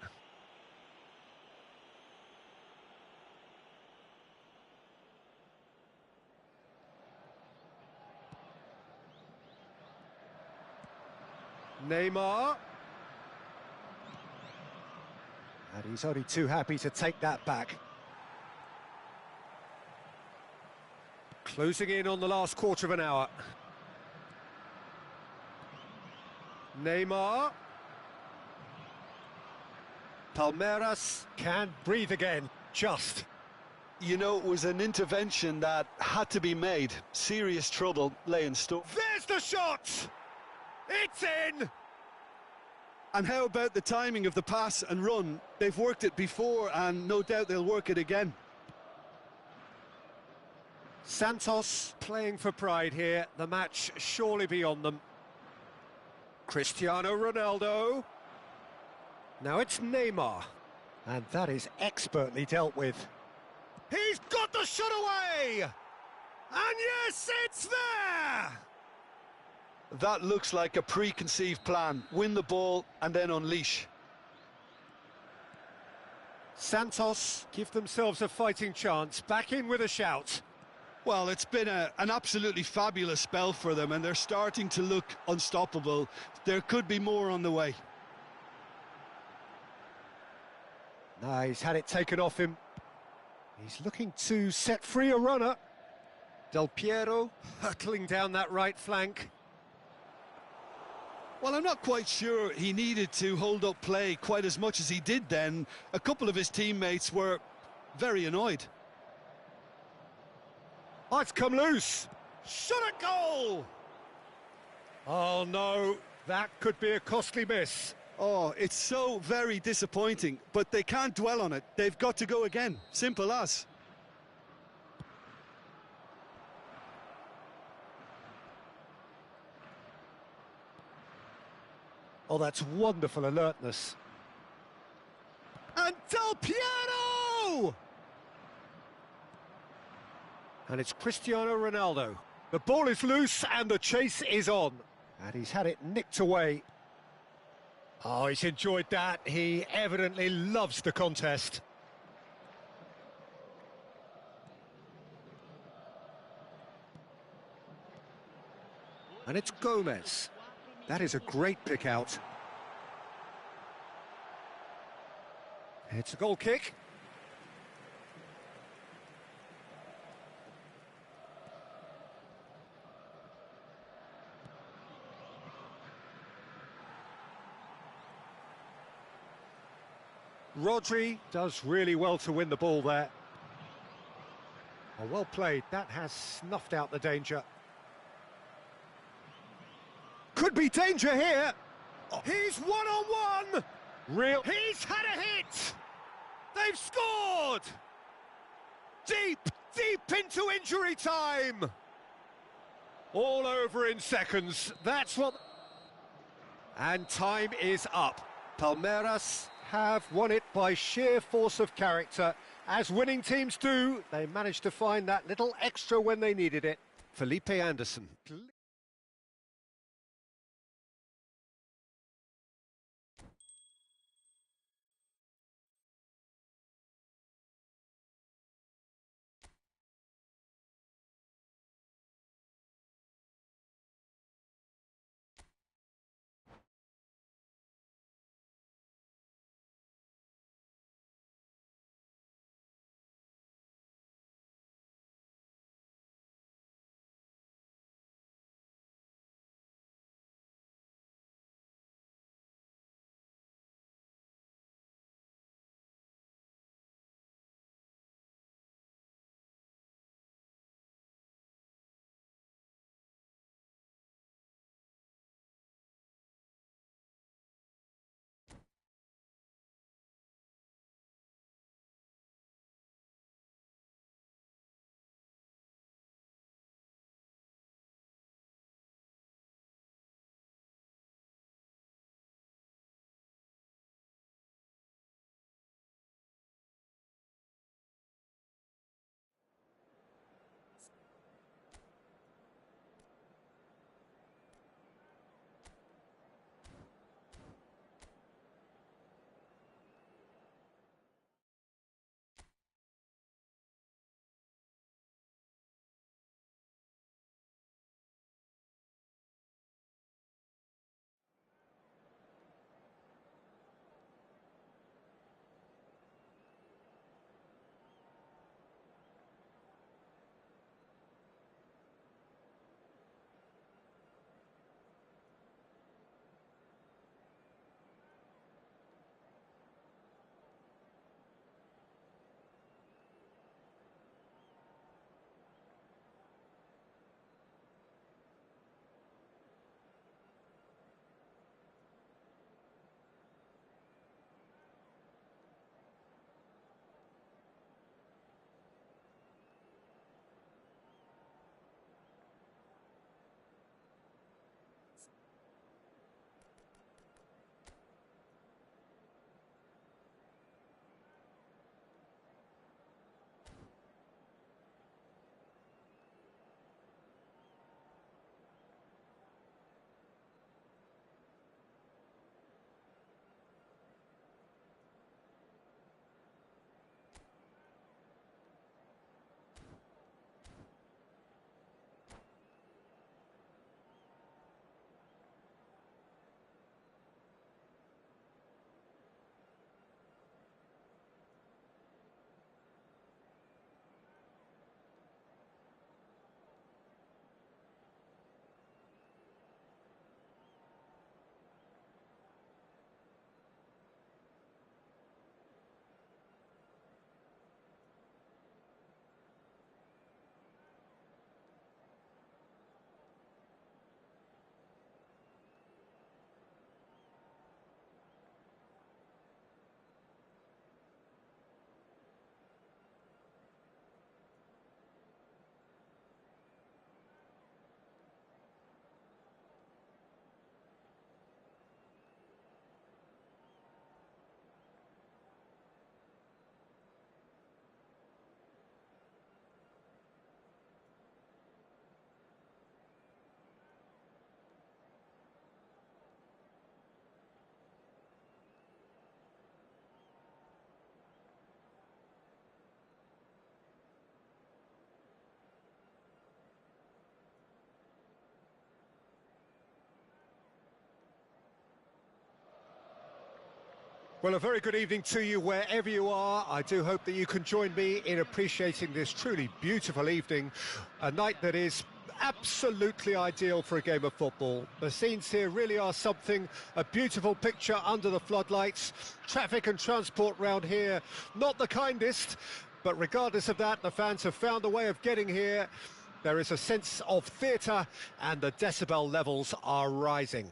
Neymar. And he's only too happy to take that back. Closing in on the last quarter of an hour. Neymar. Palmeiras can't breathe again, just.
You know, it was an intervention that had to be made. Serious trouble lay in store.
There's the shot! It's in!
And how about the timing of the pass and run? They've worked it before, and no doubt they'll work it again.
Santos playing for pride here. The match surely beyond them. Cristiano Ronaldo. Now it's Neymar. And that is expertly dealt with. He's got the shot away! And yes, it's there!
That looks like a preconceived plan. Win the ball and then unleash.
Santos give themselves a fighting chance. Back in with a shout.
Well, it's been an absolutely fabulous spell for them, and they're starting to look unstoppable. There could be more on the way.
No, he's had it taken off him. He's looking to set free a runner. Del Piero hurtling down that right flank.
Well, I'm not quite sure he needed to hold up play quite as much as he did then. A couple of his teammates were very annoyed.
Oh, it's come loose. Shot at goal! Oh, no, that could be a costly miss.
Oh, it's so very disappointing, but they can't dwell on it. They've got to go again. Simple as.
Oh, that's wonderful alertness. And Del Piero! And it's Cristiano Ronaldo. The ball is loose and the chase is on. And he's had it nicked away. Oh, he's enjoyed that. He evidently loves the contest. And it's Gomez. That is a great pick out. It's a goal kick. Rodri does really well to win the ball there. Oh, well played. That has snuffed out the danger. Could be danger here. Oh. He's one-on-one. Real. He's had a hit. They've scored. Deep, deep into injury time. All over in seconds. That's what... And time is up. Palmeiras have won it by sheer force of character. As winning teams do, they managed to find that little extra when they needed it. Felipe Anderson. Well, a very good evening to you wherever you are. I do hope that you can join me in appreciating this truly beautiful evening, a night that is absolutely ideal for a game of football. The scenes here really are something, a beautiful picture under the floodlights. Traffic and transport round here, not the kindest, but regardless of that, the fans have found a way of getting here. There is a sense of theatre and the decibel levels are rising.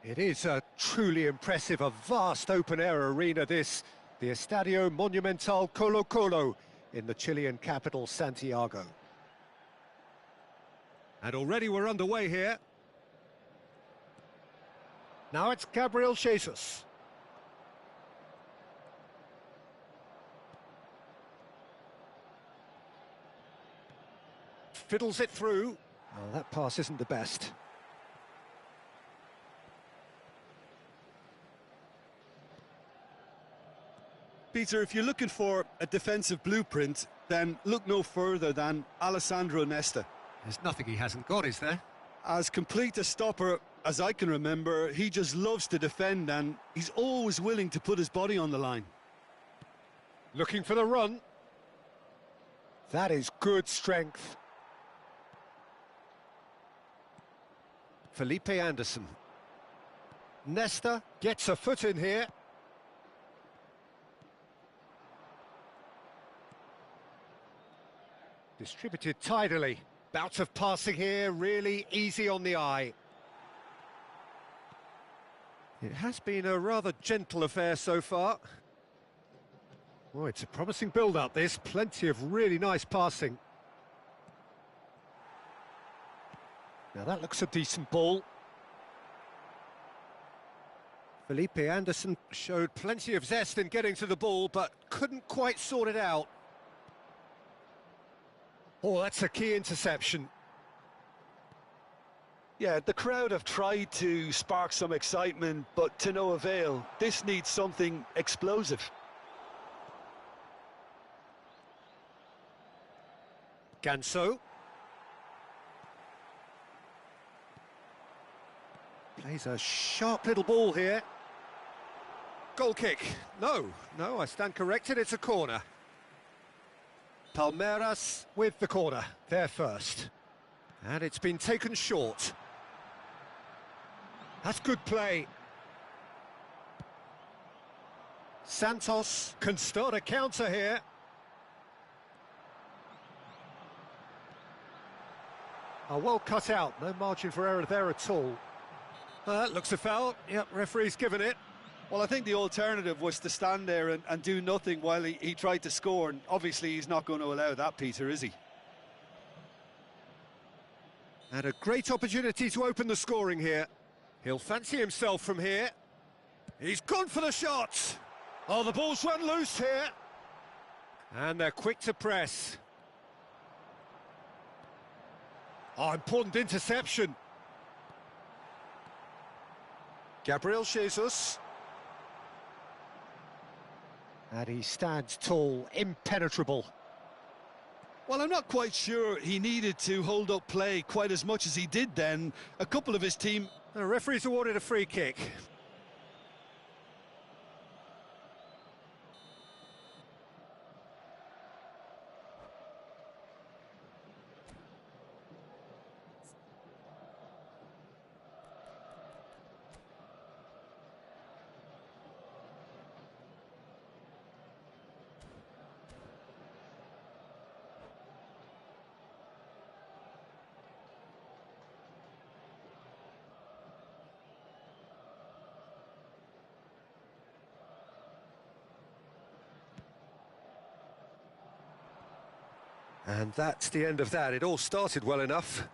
It is a truly impressive, a vast open-air arena this, the Estadio Monumental Colo Colo in the Chilean capital, Santiago. And already we're underway here. Now it's Gabriel Jesus. Fiddles it through. Well, that pass isn't the best.
Peter, if you're looking for a defensive blueprint, then look no further than Alessandro Nesta.
There's nothing he hasn't got, is there?
As complete a stopper as I can remember, he just loves to defend and he's always willing to put his body on the line.
Looking for the run. That is good strength. Felipe Anderson. Nesta gets a foot in here. Distributed tidily. Bout of passing here, really easy on the eye. It has been a rather gentle affair so far. Oh, it's a promising build-up, this. Plenty of really nice passing. Now that looks a decent ball. Felipe Anderson showed plenty of zest in getting to the ball, but couldn't quite sort it out. Oh, that's a key interception.
Yeah, the crowd have tried to spark some excitement, but to no avail. This needs something explosive.
Ganso. Plays a sharp little ball here. Goal kick. No, I stand corrected, it's a corner. Palmeiras with the corner, there first. And it's been taken short. That's good play. Santos can start a counter here. Oh, well cut out, no margin for error there at all. That looks a foul. Yep, referee's given it.
Well, I think the alternative was to stand there and do nothing while he tried to score, and obviously he's not going to allow that, Peter, is he?
And a great opportunity to open the scoring here. He'll fancy himself from here. He's gone for the shot. Oh, the ball's run loose here. And they're quick to press. Oh, important interception. Gabriel Jesus. And he stands tall, impenetrable.
Well, I'm not quite sure he needed to hold up play quite as much as he did then. A couple of his team...
The referee's awarded a free kick. And that's the end of that. It all started well enough.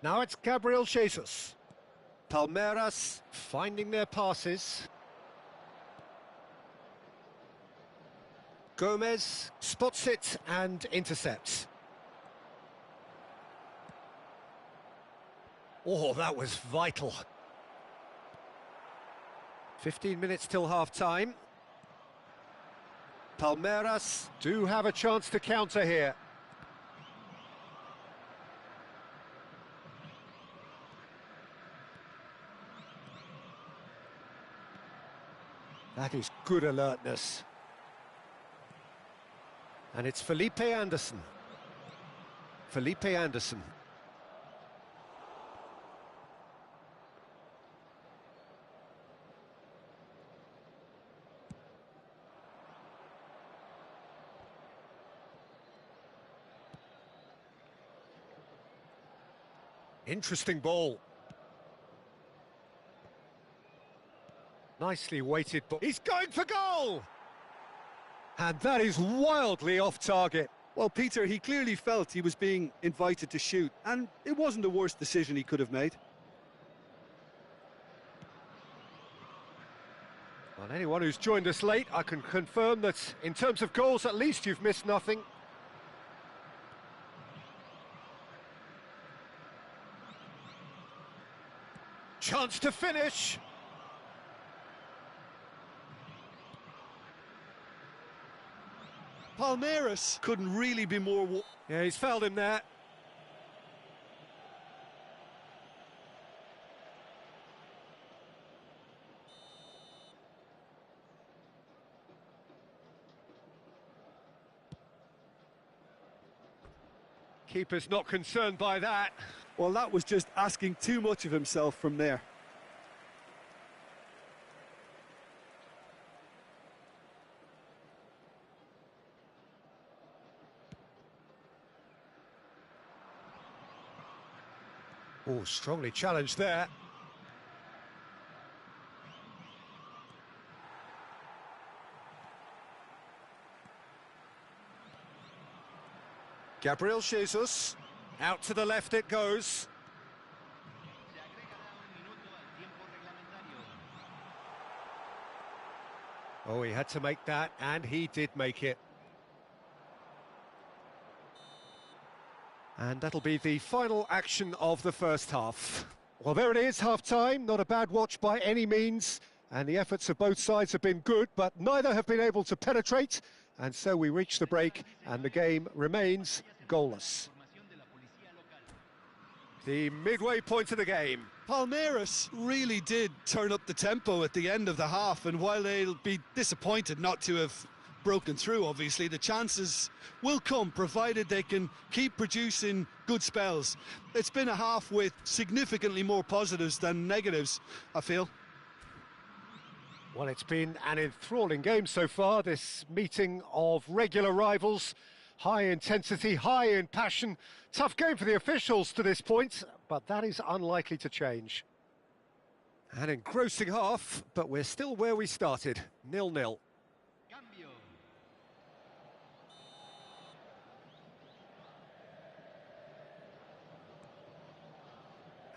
Now it's Gabriel Jesus. Palmeiras finding their passes. Gomez spots it and intercepts. Oh, that was vital. 15 minutes till half-time. Palmeiras do have a chance to counter here. That is good alertness. And it's Felipe Anderson. Felipe Anderson. Interesting ball. Nicely weighted ball. He's going for goal! And that is wildly off target.
Well, Peter, he clearly felt he was being invited to shoot, and it wasn't the worst decision he could have made.
Well, anyone who's joined us late, I can confirm that in terms of goals, at least you've missed nothing. Chance to finish.
Palmeiras couldn't really be more...
Yeah, he's fouled him there. Keeper's not concerned by that.
Well, that was just asking too much of himself from there.
Oh, strongly challenged there. Gabriel Jesus. Out to the left it goes. Oh, he had to make that, and he did make it. And that'll be the final action of the first half. Well, there it is, half-time. Not a bad watch by any means. And the efforts of both sides have been good, but neither have been able to penetrate. And so we reach the break, and the game remains goalless. The midway point of the game.
Palmeiras really did turn up the tempo at the end of the half, and while they'll be disappointed not to have broken through, obviously, the chances will come, provided they can keep producing good spells. It's been a half with significantly more positives than negatives, I feel.
Well, it's been an enthralling game so far, this meeting of regular rivals. High intensity, high in passion. Tough game for the officials to this point, but that is unlikely to change. An engrossing half, but we're still where we started, 0-0.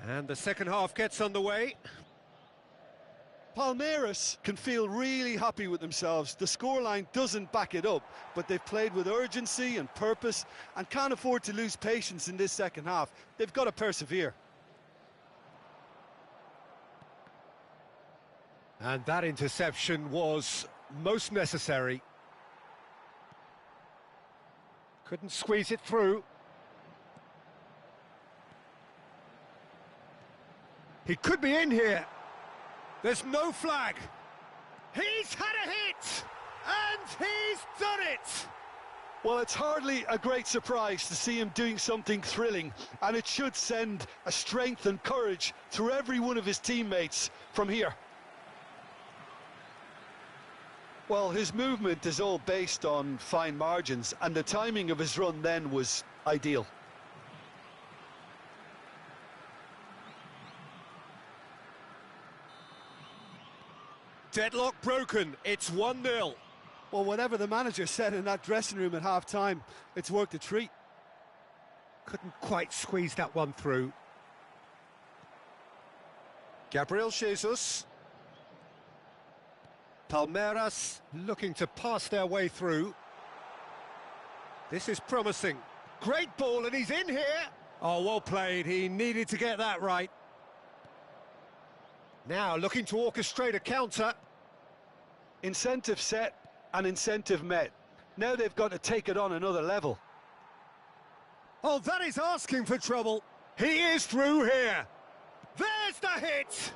And the second half gets underway.
Palmeiras can feel really happy with themselves. The scoreline doesn't back it up, but they've played with urgency and purpose and can't afford to lose patience in this second half. They've got to persevere.
And that interception was most necessary. Couldn't squeeze it through. He could be in here. There's no flag. He's had a hit, and he's done it.
Well, it's hardly a great surprise to see him doing something thrilling, and it should send a strength and courage through every one of his teammates from here. Well, his movement is all based on fine margins, and the timing of his run then was ideal.
Deadlock broken, it's 1-0.
Well, whatever the manager said in that dressing room at half-time, it's worked a treat.
Couldn't quite squeeze that one through. Gabriel Jesus. Palmeiras looking to pass their way through. This is promising. Great ball, and he's in here. Oh, well played. He needed to get that right. Now looking to orchestrate a counter.
Incentive set and incentive met. Now they've got to take it on another level.
Oh, that is asking for trouble. He is through here. There's the hit.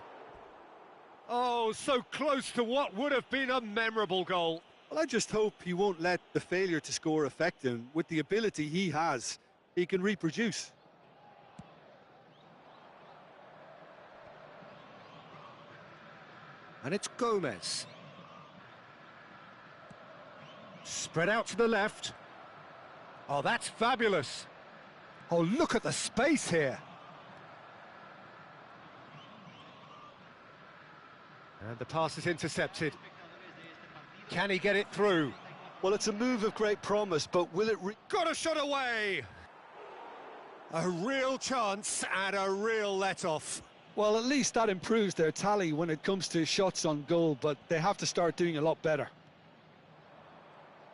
Oh, so close to what would have been a memorable goal.
Well, I just hope he won't let the failure to score affect him. With the ability he has, he can reproduce.
And it's Gomez. Spread out to the left. Oh, that's fabulous. Oh, look at the space here. And the pass is intercepted. Can he get it through?
Well, it's a move of great promise, but will it...
Got a shot away! A real chance and a real let-off.
Well, at least that improves their tally when it comes to shots on goal, but they have to start doing a lot better.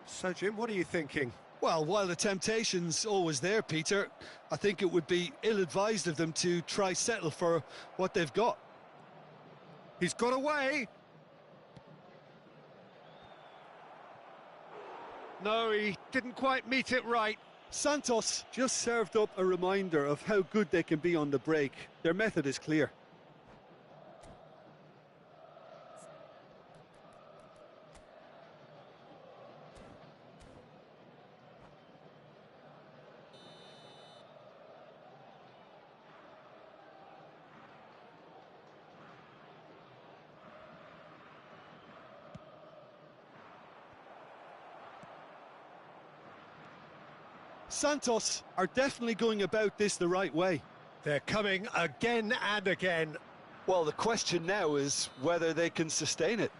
So, Jim, what are you thinking?
Well, while the temptation's always there, Peter, I think it would be ill-advised of them to try settle for what they've got.
He's got away. No, he didn't quite meet it right.
Santos just served up a reminder of how good they can be on the break. Their method is clear. Santos are definitely going about this the right way.
They're coming again and again.
Well, the question now is whether they can sustain it.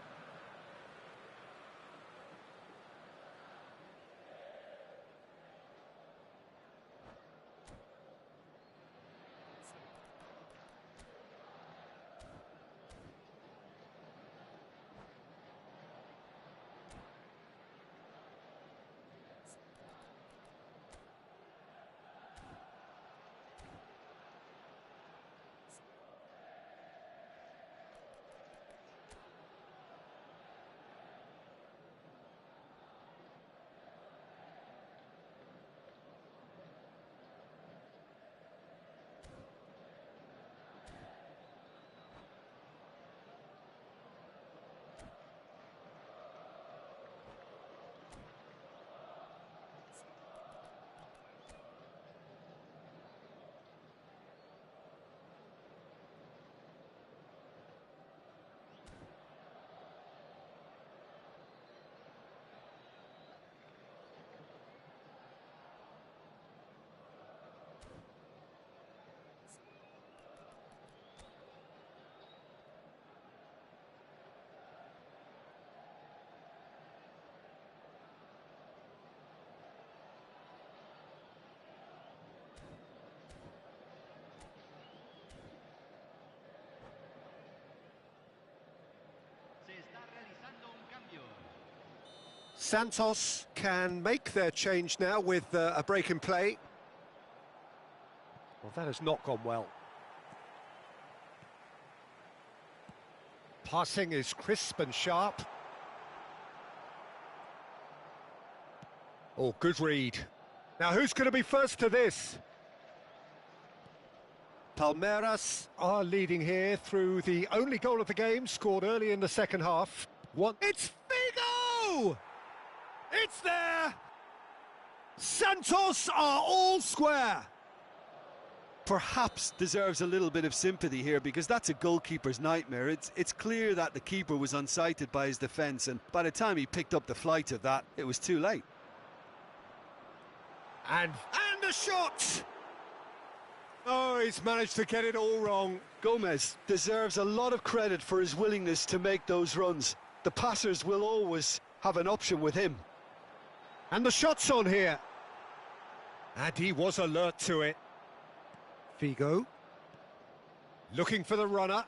Santos can make their change now with a break in play. Well, that has not gone well. Passing is crisp and sharp. Oh, good read. Now, who's going to be first to this? Palmeiras are leading here through the only goal of the game, scored early in the second half. It's Figo! It's there! Santos are all square!
Perhaps deserves a little bit of sympathy here because that's a goalkeeper's nightmare. It's clear that the keeper was unsighted by his defence, and by the time he picked up the flight of that, it was too late.
And a shot! Oh, he's managed to get it all wrong.
Gomez deserves a lot of credit for his willingness to make those runs. The passers will always have an option with him.
And the shot's on here. And he was alert to it. Figo. Looking for the runner.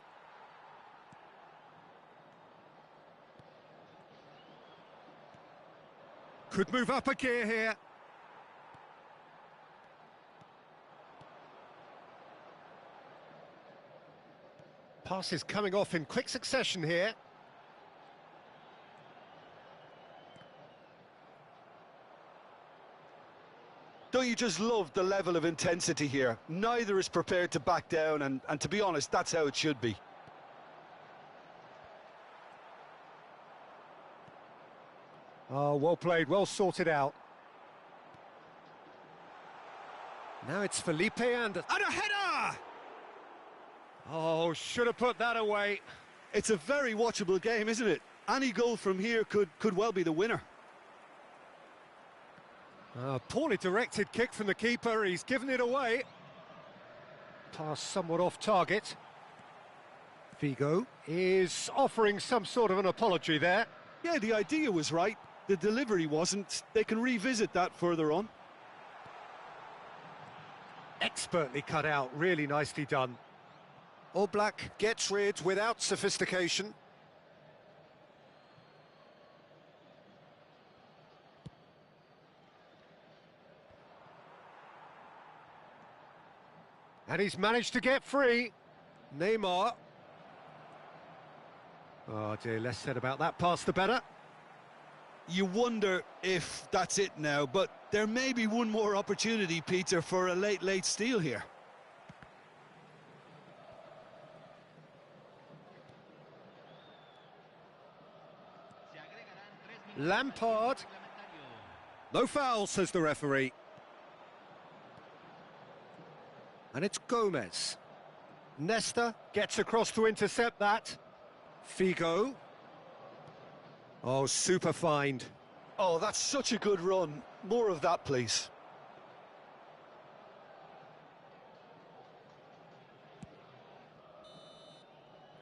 Could move up a gear here. Passes coming off in quick succession here.
Don't you just love the level of intensity here? Neither is prepared to back down, and to be honest, that's how it should be.
Oh, well played, well sorted out. Now it's Felipe and a header! Oh, should have put that away.
It's a very watchable game, isn't it? Any goal from here could well be the winner.
Poorly directed kick from the keeper, he's given it away. Pass somewhat off target. Figo is offering some sort of an apology there.
Yeah, the idea was right, the delivery wasn't. They can revisit that further on.
Expertly cut out, really nicely done. Oblak gets rid without sophistication. And he's managed to get free. Neymar. Oh dear, less said about that pass the better.
You wonder if that's it now, but there may be one more opportunity, Peter, for a late steal here.
Lampard. No foul, says the referee. And it's Gomez. Nesta gets across to intercept that. Figo. Oh, super find.
Oh, that's such a good run. More of that, please.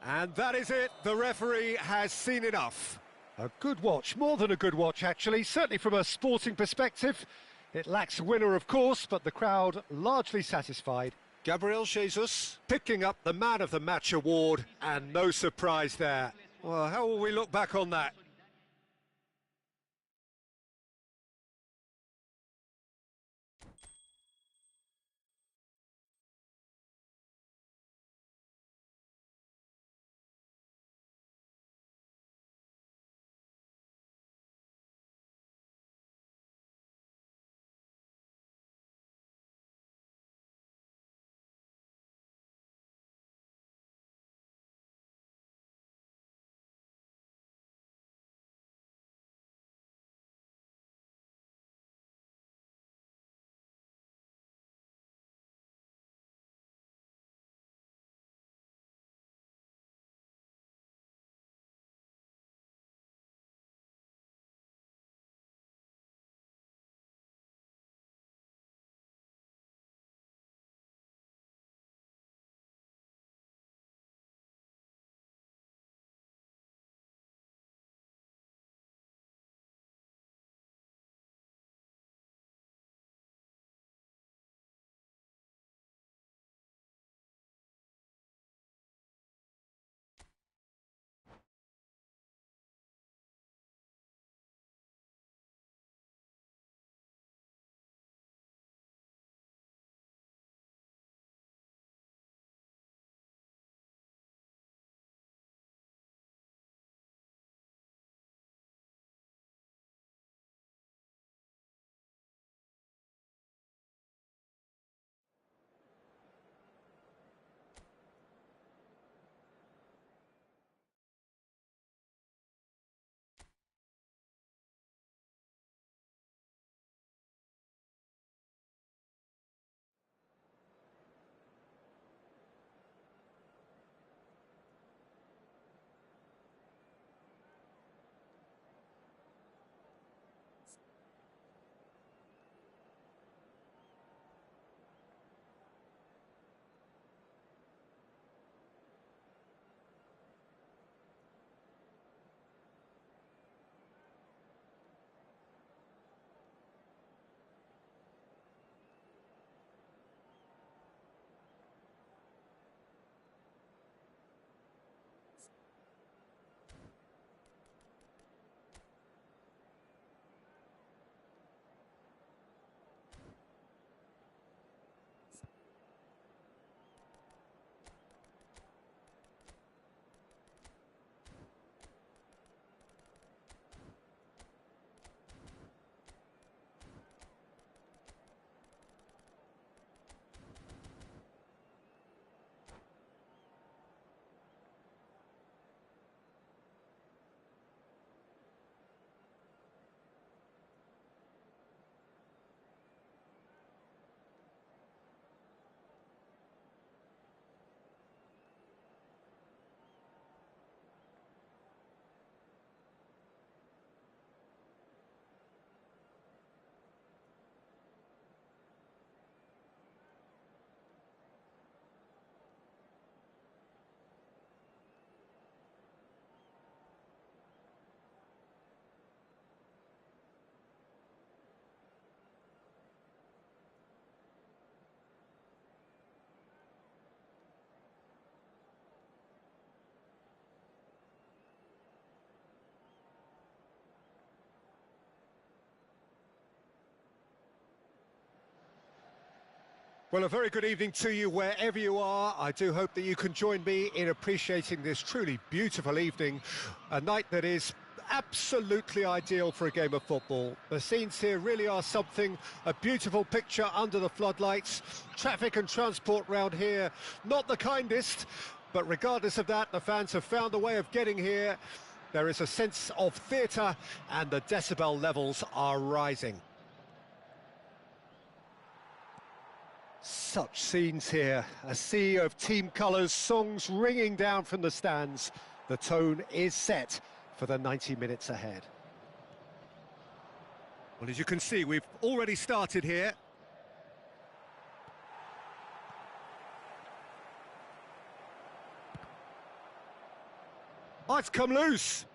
And that is it. The referee has seen enough. A good watch, more than a good watch, actually. Certainly from a sporting perspective. It lacks winner, of course, but the crowd largely satisfied. Gabriel Jesus picking up the Man of the Match award, and no surprise there. Well, how will we look back on that? Well, a very good evening to you wherever you are. I do hope that you can join me in appreciating this truly beautiful evening, a night that is absolutely ideal for a game of football. The scenes here really are something, a beautiful picture under the floodlights. Traffic and transport round here, not the kindest, but regardless of that, the fans have found a way of getting here. There is a sense of theatre and the decibel levels are rising. Such scenes here, a sea of team colours, songs ringing down from the stands. The tone is set for the 90 minutes ahead. Well, as you can see, we've already started here. Oh, it's come loose.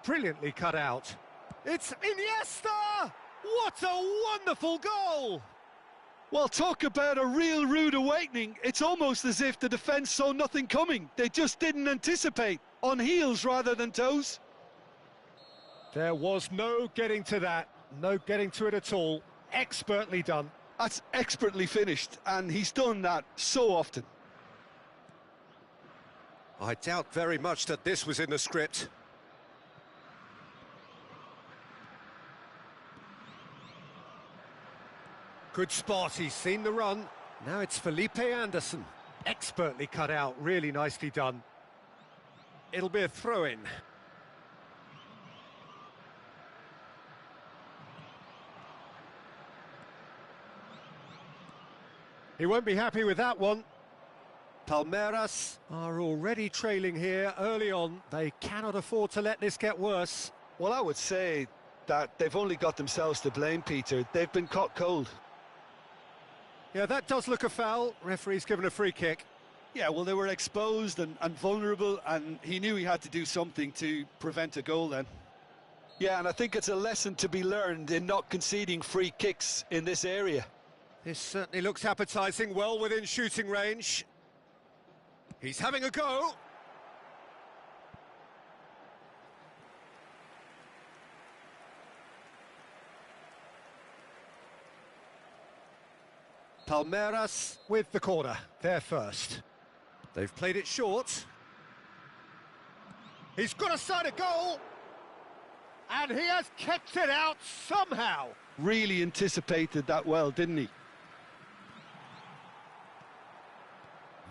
Brilliantly cut out. It's Iniesta! What a wonderful goal!
Well, talk about a real rude awakening. It's almost as if the defence saw nothing coming. They just didn't anticipate. On heels rather than toes.
There was no getting to that. No getting to it at all. Expertly done.
That's expertly finished, and he's done that so often.
I doubt very much that this was in the script. Good spot, he's seen the run. Now it's Felipe Anderson. Expertly cut out, really nicely done. It'll be a throw-in. He won't be happy with that one. Palmeiras are already trailing here early on. They cannot afford to let this get worse.
Well, I would say that they've only got themselves to blame, Peter. They've been caught cold.
Yeah, that does look a foul. Referee's given a free kick.
Yeah, well, they were exposed and vulnerable, and he knew he had to do something to prevent a goal then. Yeah, and I think it's a lesson to be learned in not conceding free kicks in this area.
This certainly looks appetising, well within shooting range. He's having a go. Palmeiras with the corner, there first. They've played it short. He's got a side of goal. And he has kept it out somehow.
Really anticipated that well, didn't he?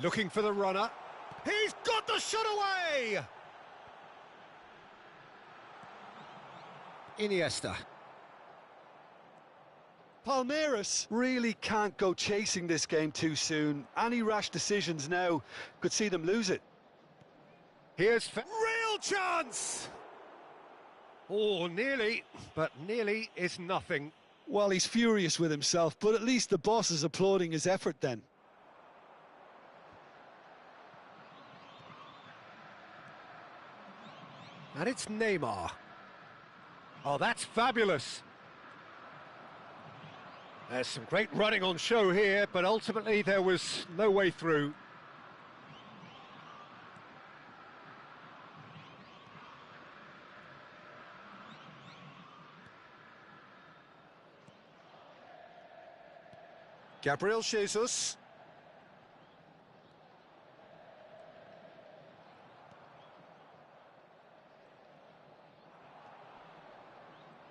Looking for the runner. He's got the shot away! Iniesta.
Palmeiras really can't go chasing this game too soon. Any rash decisions now could see them lose it.
Here's real chance! Oh, nearly, but nearly is nothing.
Well, he's furious with himself, but at least the boss is applauding his effort then.
And it's Neymar. Oh, that's fabulous. There's some great running on show here, but ultimately there was no way through. Gabriel Jesus.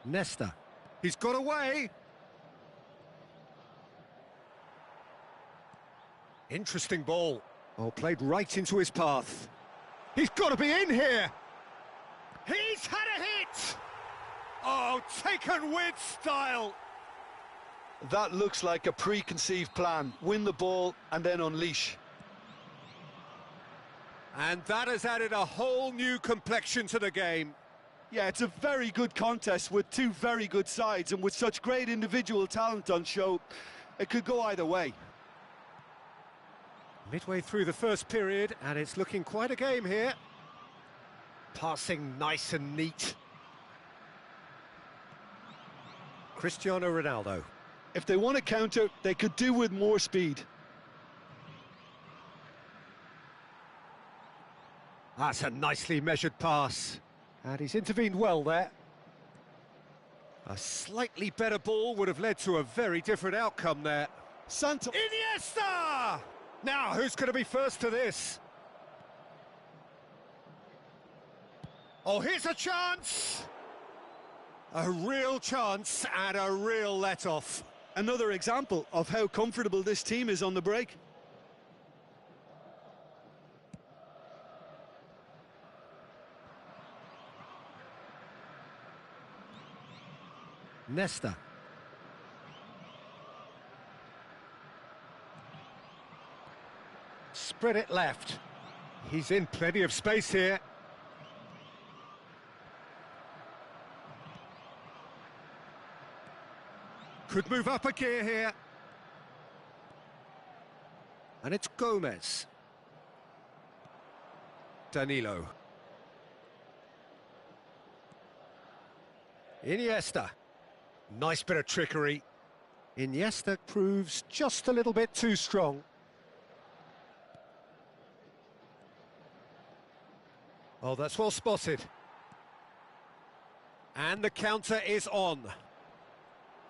Nesta. He's got away. Interesting ball. Oh, played right into his path. He's got to be in here. He's had a hit. Oh, taken with style.
That looks like a preconceived plan. Win the ball and then unleash.
And that has added a whole new complexion to the game.
Yeah, it's a very good contest with two very good sides, and with such great individual talent on show, it could go either way.
Midway through the first period, and it's looking quite a game here. Passing nice and neat. Cristiano Ronaldo.
If they want to counter, they could do with more speed.
That's a nicely measured pass. And he's intervened well there. A slightly better ball would have led to a very different outcome there.
Santos.
Iniesta! Now, who's going to be first to this? Oh, here's a chance! A real chance and a real let-off.
Another example of how comfortable this team is on the break.
Nesta. Spread it left. He's in plenty of space here. Could move up a gear here. And it's Gomez. Danilo. Iniesta. Nice bit of trickery. Iniesta proves just a little bit too strong. Oh, that's well spotted. And the counter is on.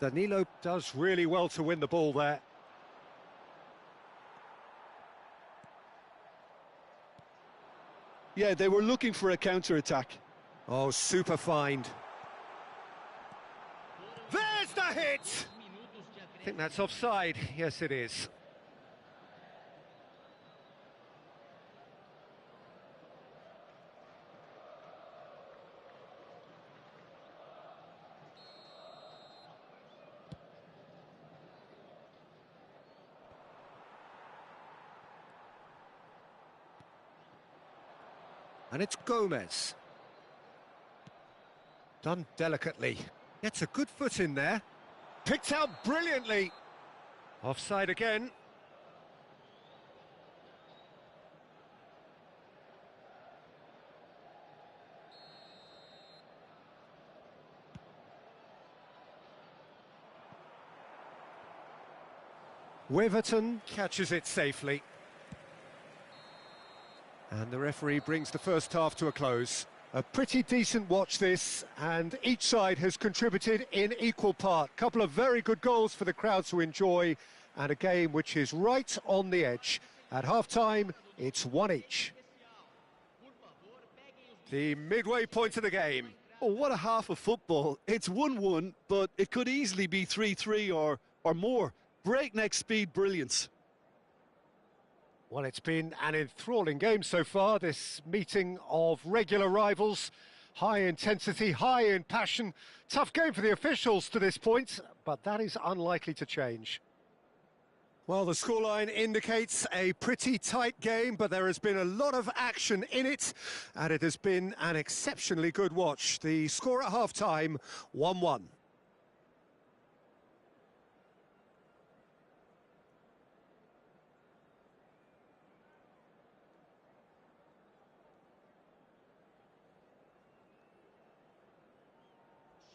Danilo does really well to win the ball there.
Yeah, they were looking for a counter-attack.
Oh, super find. There's the hit! I think that's offside. Yes, it is. And it's Gomez. Done delicately. Gets a good foot in there. Picked out brilliantly. Offside again. Weverton catches it safely. And the referee brings the first half to a close. A pretty decent watch this, and each side has contributed in equal part. Couple of very good goals for the crowd to enjoy, and a game which is right on the edge. At half-time, it's one each. The midway point of the game.
Oh, what a half of football. It's 1-1, but it could easily be 3-3 or more. Breakneck speed brilliance.
Well, it's been an enthralling game so far, this meeting of regular rivals. High intensity, high in passion. Tough game for the officials to this point, but that is unlikely to change. Well, the scoreline indicates a pretty tight game, but there has been a lot of action in it, and it has been an exceptionally good watch. The score at half-time, 1-1.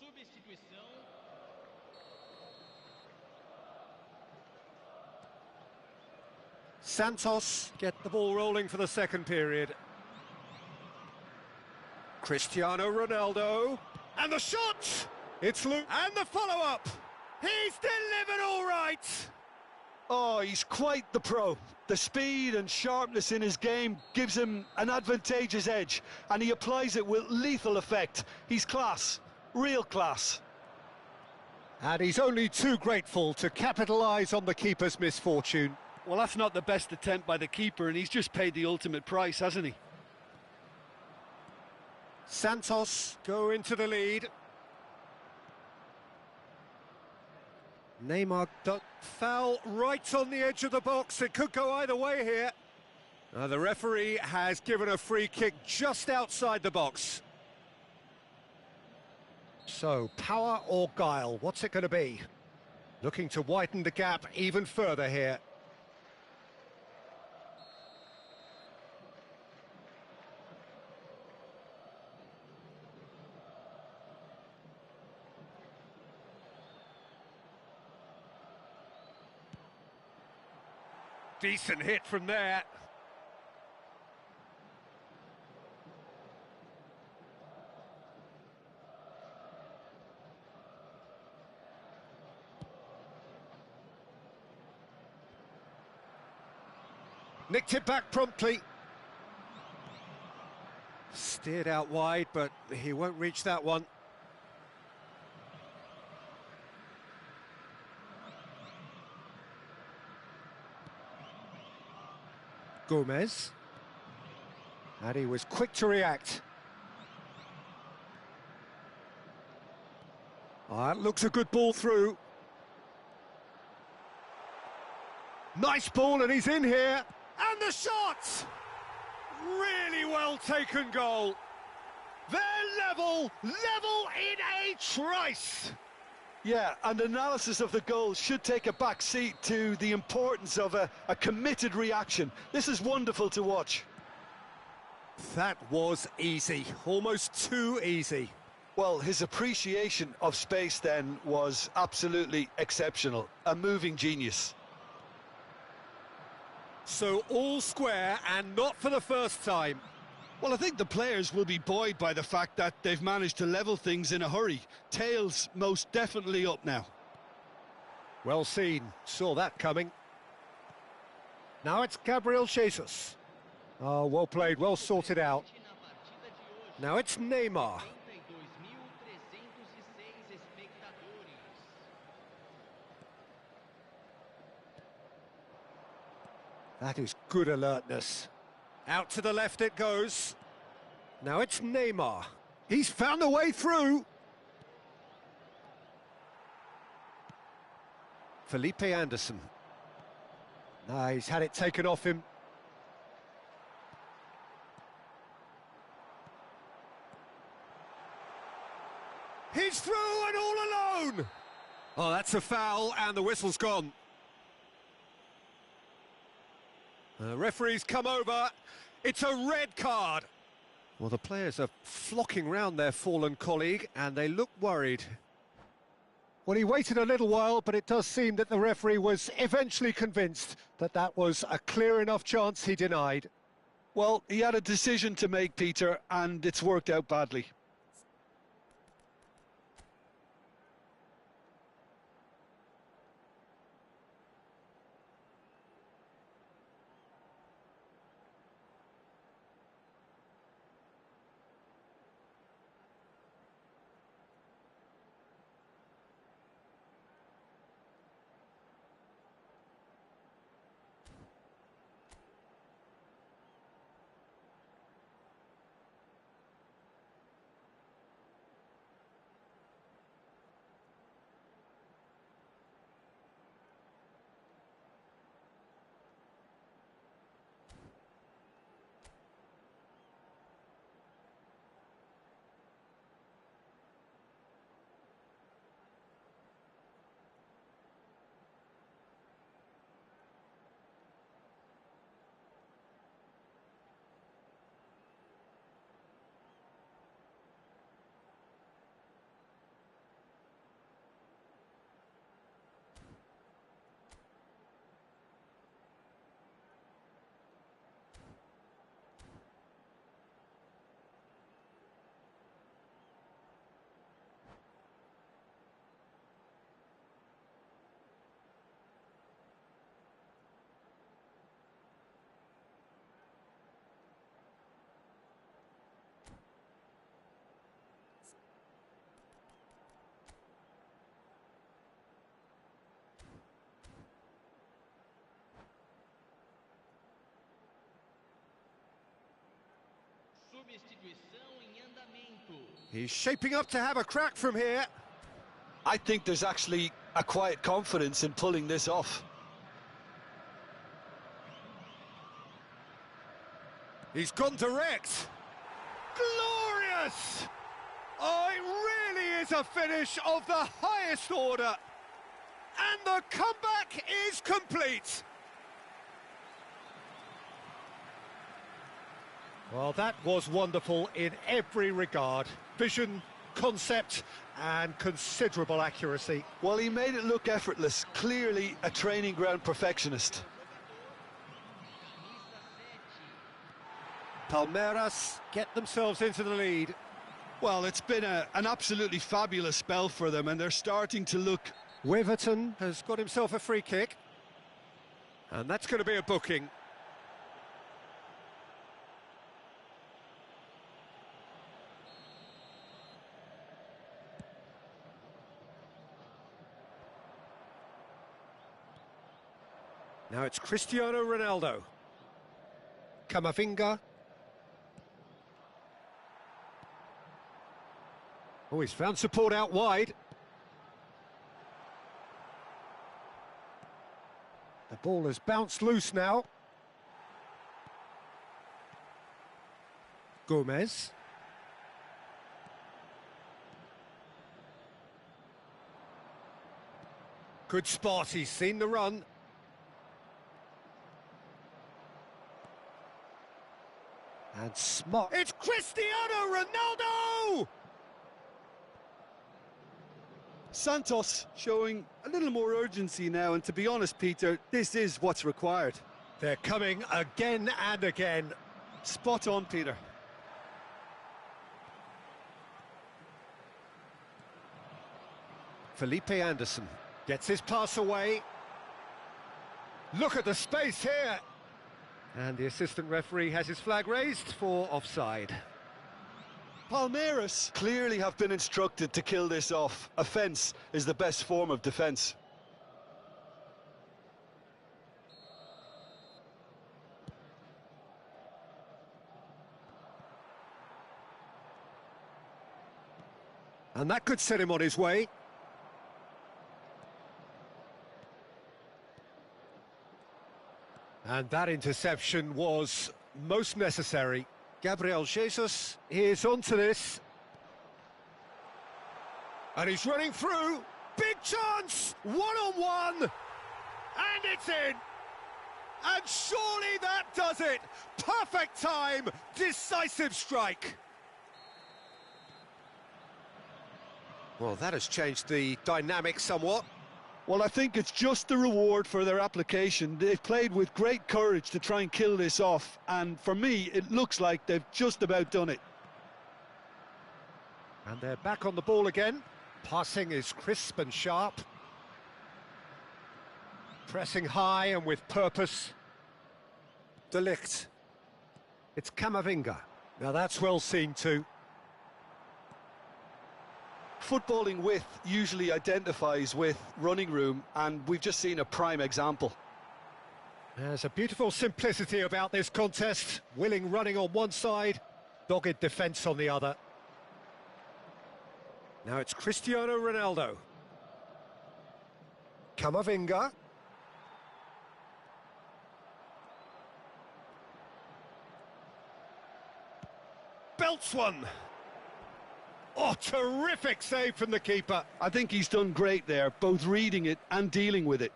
Substituição.
Santos get the ball rolling for the second period. Cristiano Ronaldo. And the shot! It's Luke. And the follow-up! He's delivered all right!
Oh, he's quite the pro. The speed and sharpness in his game gives him an advantageous edge, and he applies it with lethal effect. He's class. Real class.
And he's only too grateful to capitalise on the keeper's misfortune.
Well, that's not the best attempt by the keeper, and he's just paid the ultimate price, hasn't he?
Santos go into the lead. Neymar foul right on the edge of the box. It could go either way here. The referee has given a free kick just outside the box. So, power or guile, what's it going to be? Looking to widen the gap even further here. Decent hit from there. Nicked it back promptly. Steered out wide, but he won't reach that one. Gomez. And he was quick to react. That looks a good ball through. Nice ball, and he's in here. And the shot! Really well taken goal. They're level in a trice.
Yeah, and analysis of the goal should take a back seat to the importance of a committed reaction. This is wonderful to watch.
That was easy, almost too easy.
Well, his appreciation of space then was absolutely exceptional. A moving genius.
So all square, and not for the first time.
Well, I think the players will be buoyed by the fact that they've managed to level things in a hurry. Tails most definitely up now.
Well seen, saw that coming. Now it's Gabriel Jesus. Oh, well played, well sorted out. Now it's Neymar. That is good alertness. Out to the left it goes. Now it's Neymar. He's found a way through. Felipe Anderson. No, he's had it taken off him. He's through and all alone. Oh, that's a foul, and the whistle's gone. The referee's come over. It's a red card. Well, the players are flocking round their fallen colleague, and they look worried. Well, he waited a little while, but it does seem that the referee was eventually convinced that that was a clear enough chance he denied.
Well, he had a decision to make, Peter, and it's worked out badly.
He's shaping up to have a crack from here.
I think there's actually a quiet confidence in pulling this off.
He's gone direct. Glorious! Oh, it really is a finish of the highest order. And the comeback is complete. Well, that was wonderful in every regard. Vision, concept, and considerable accuracy.
Well, he made it look effortless. Clearly a training ground perfectionist.
Palmeiras get themselves into the lead.
Well, it's been an absolutely fabulous spell for them, and they're starting to look...
Weverton has got himself a free kick. And that's going to be a booking. Now it's Cristiano Ronaldo. Camavinga. Oh, he's found support out wide. The ball has bounced loose now. Gomez. Good spot, he's seen the run. And smart. It's Cristiano Ronaldo!
Santos showing a little more urgency now, and to be honest, Peter, this is what's required.
They're coming again and again.
Spot on, Peter.
Felipe Anderson gets his pass away. Look at the space here. And the assistant referee has his flag raised for offside.
Palmeiras clearly have been instructed to kill this off. Offence is the best form of defence.
And that could set him on his way. And that interception was most necessary. Gabriel Jesus is onto this. And he's running through. Big chance! One-on-one! And it's in! And surely that does it! Perfect time! Decisive strike! Well, that has changed the dynamic somewhat.
Well, I think it's just the reward for their application. They've played with great courage to try and kill this off, and for me, it looks like they've just about done it.
And they're back on the ball again. Passing is crisp and sharp. Pressing high and with purpose. De Ligt. It's Camavinga. Now that's well seen too.
Footballing width usually identifies with running room, and we've just seen a prime example.
There's a beautiful simplicity about this contest. Willing running on one side, dogged defence on the other. Now it's Cristiano Ronaldo. Camavinga. Belts one. Oh, terrific save from the keeper.
I think he's done great there, both reading it and dealing with it.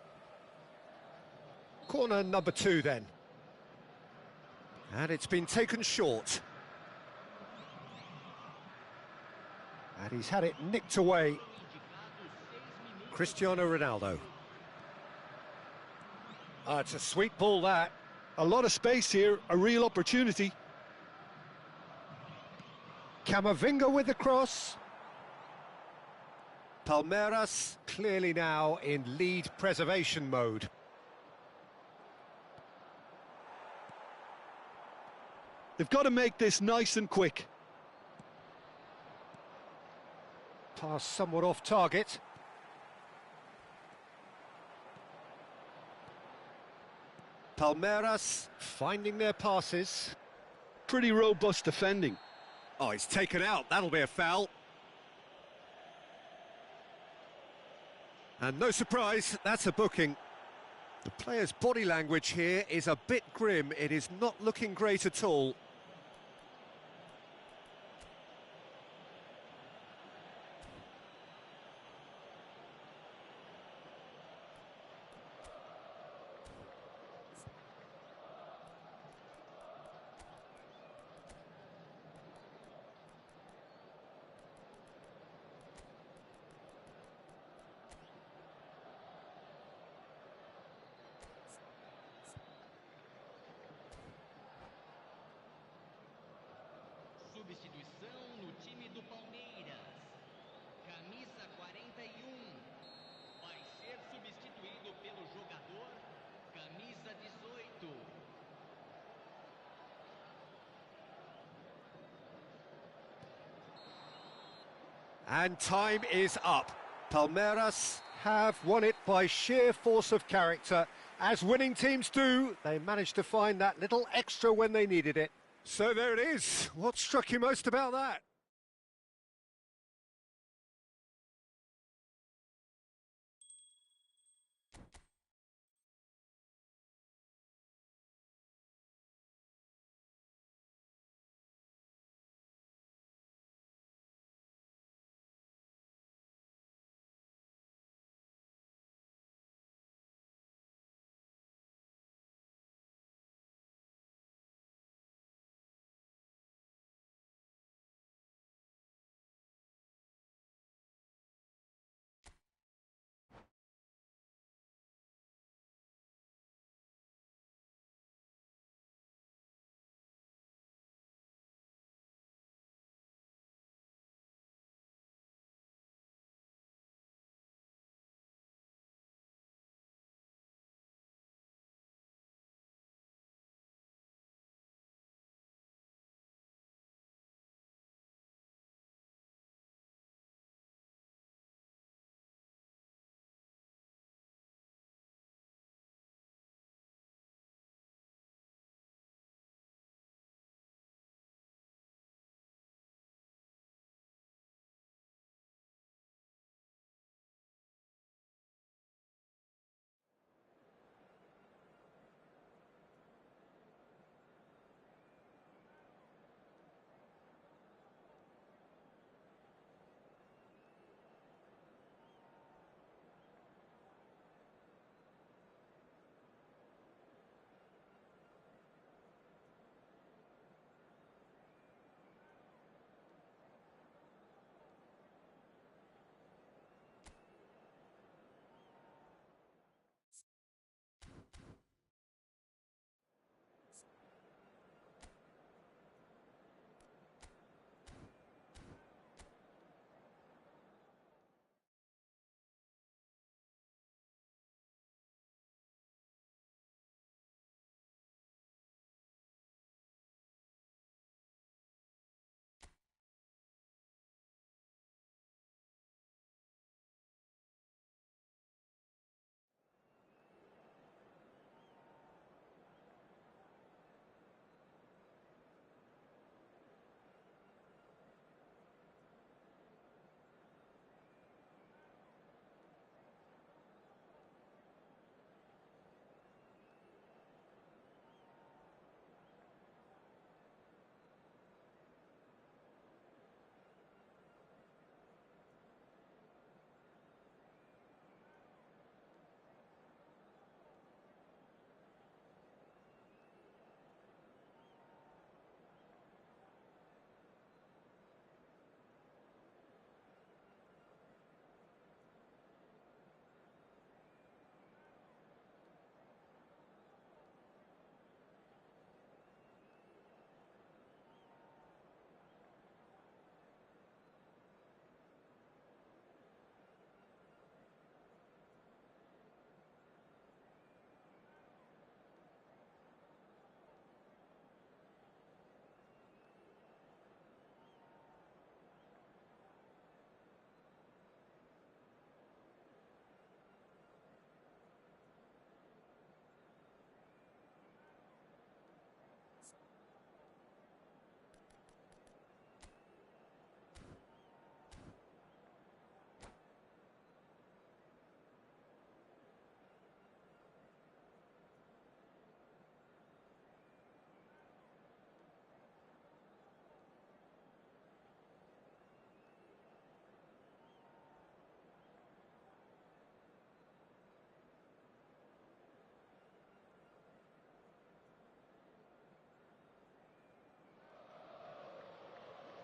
Corner number 2 then. And it's been taken short. And he's had it nicked away. Cristiano Ronaldo. Oh, it's a sweet ball, that.
A lot of space here, a real opportunity.
Camavinga with the cross. Palmeiras clearly now in lead preservation mode.
They've got to make this nice and quick.
Pass somewhat off target. Palmeiras finding their passes.
Pretty robust defending.
Oh, he's taken out. That'll be a foul. And no surprise, that's a booking. The player's body language here is a bit grim. It is not looking great at all.
Substituição no time do Palmeiras. Camisa 41. Vai ser substituído pelo jogador camisa 18.
And time is up. Palmeiras have won it by sheer force of character As winning teams do, they managed to find that little extra when they needed it. So there it is. What struck you most about that?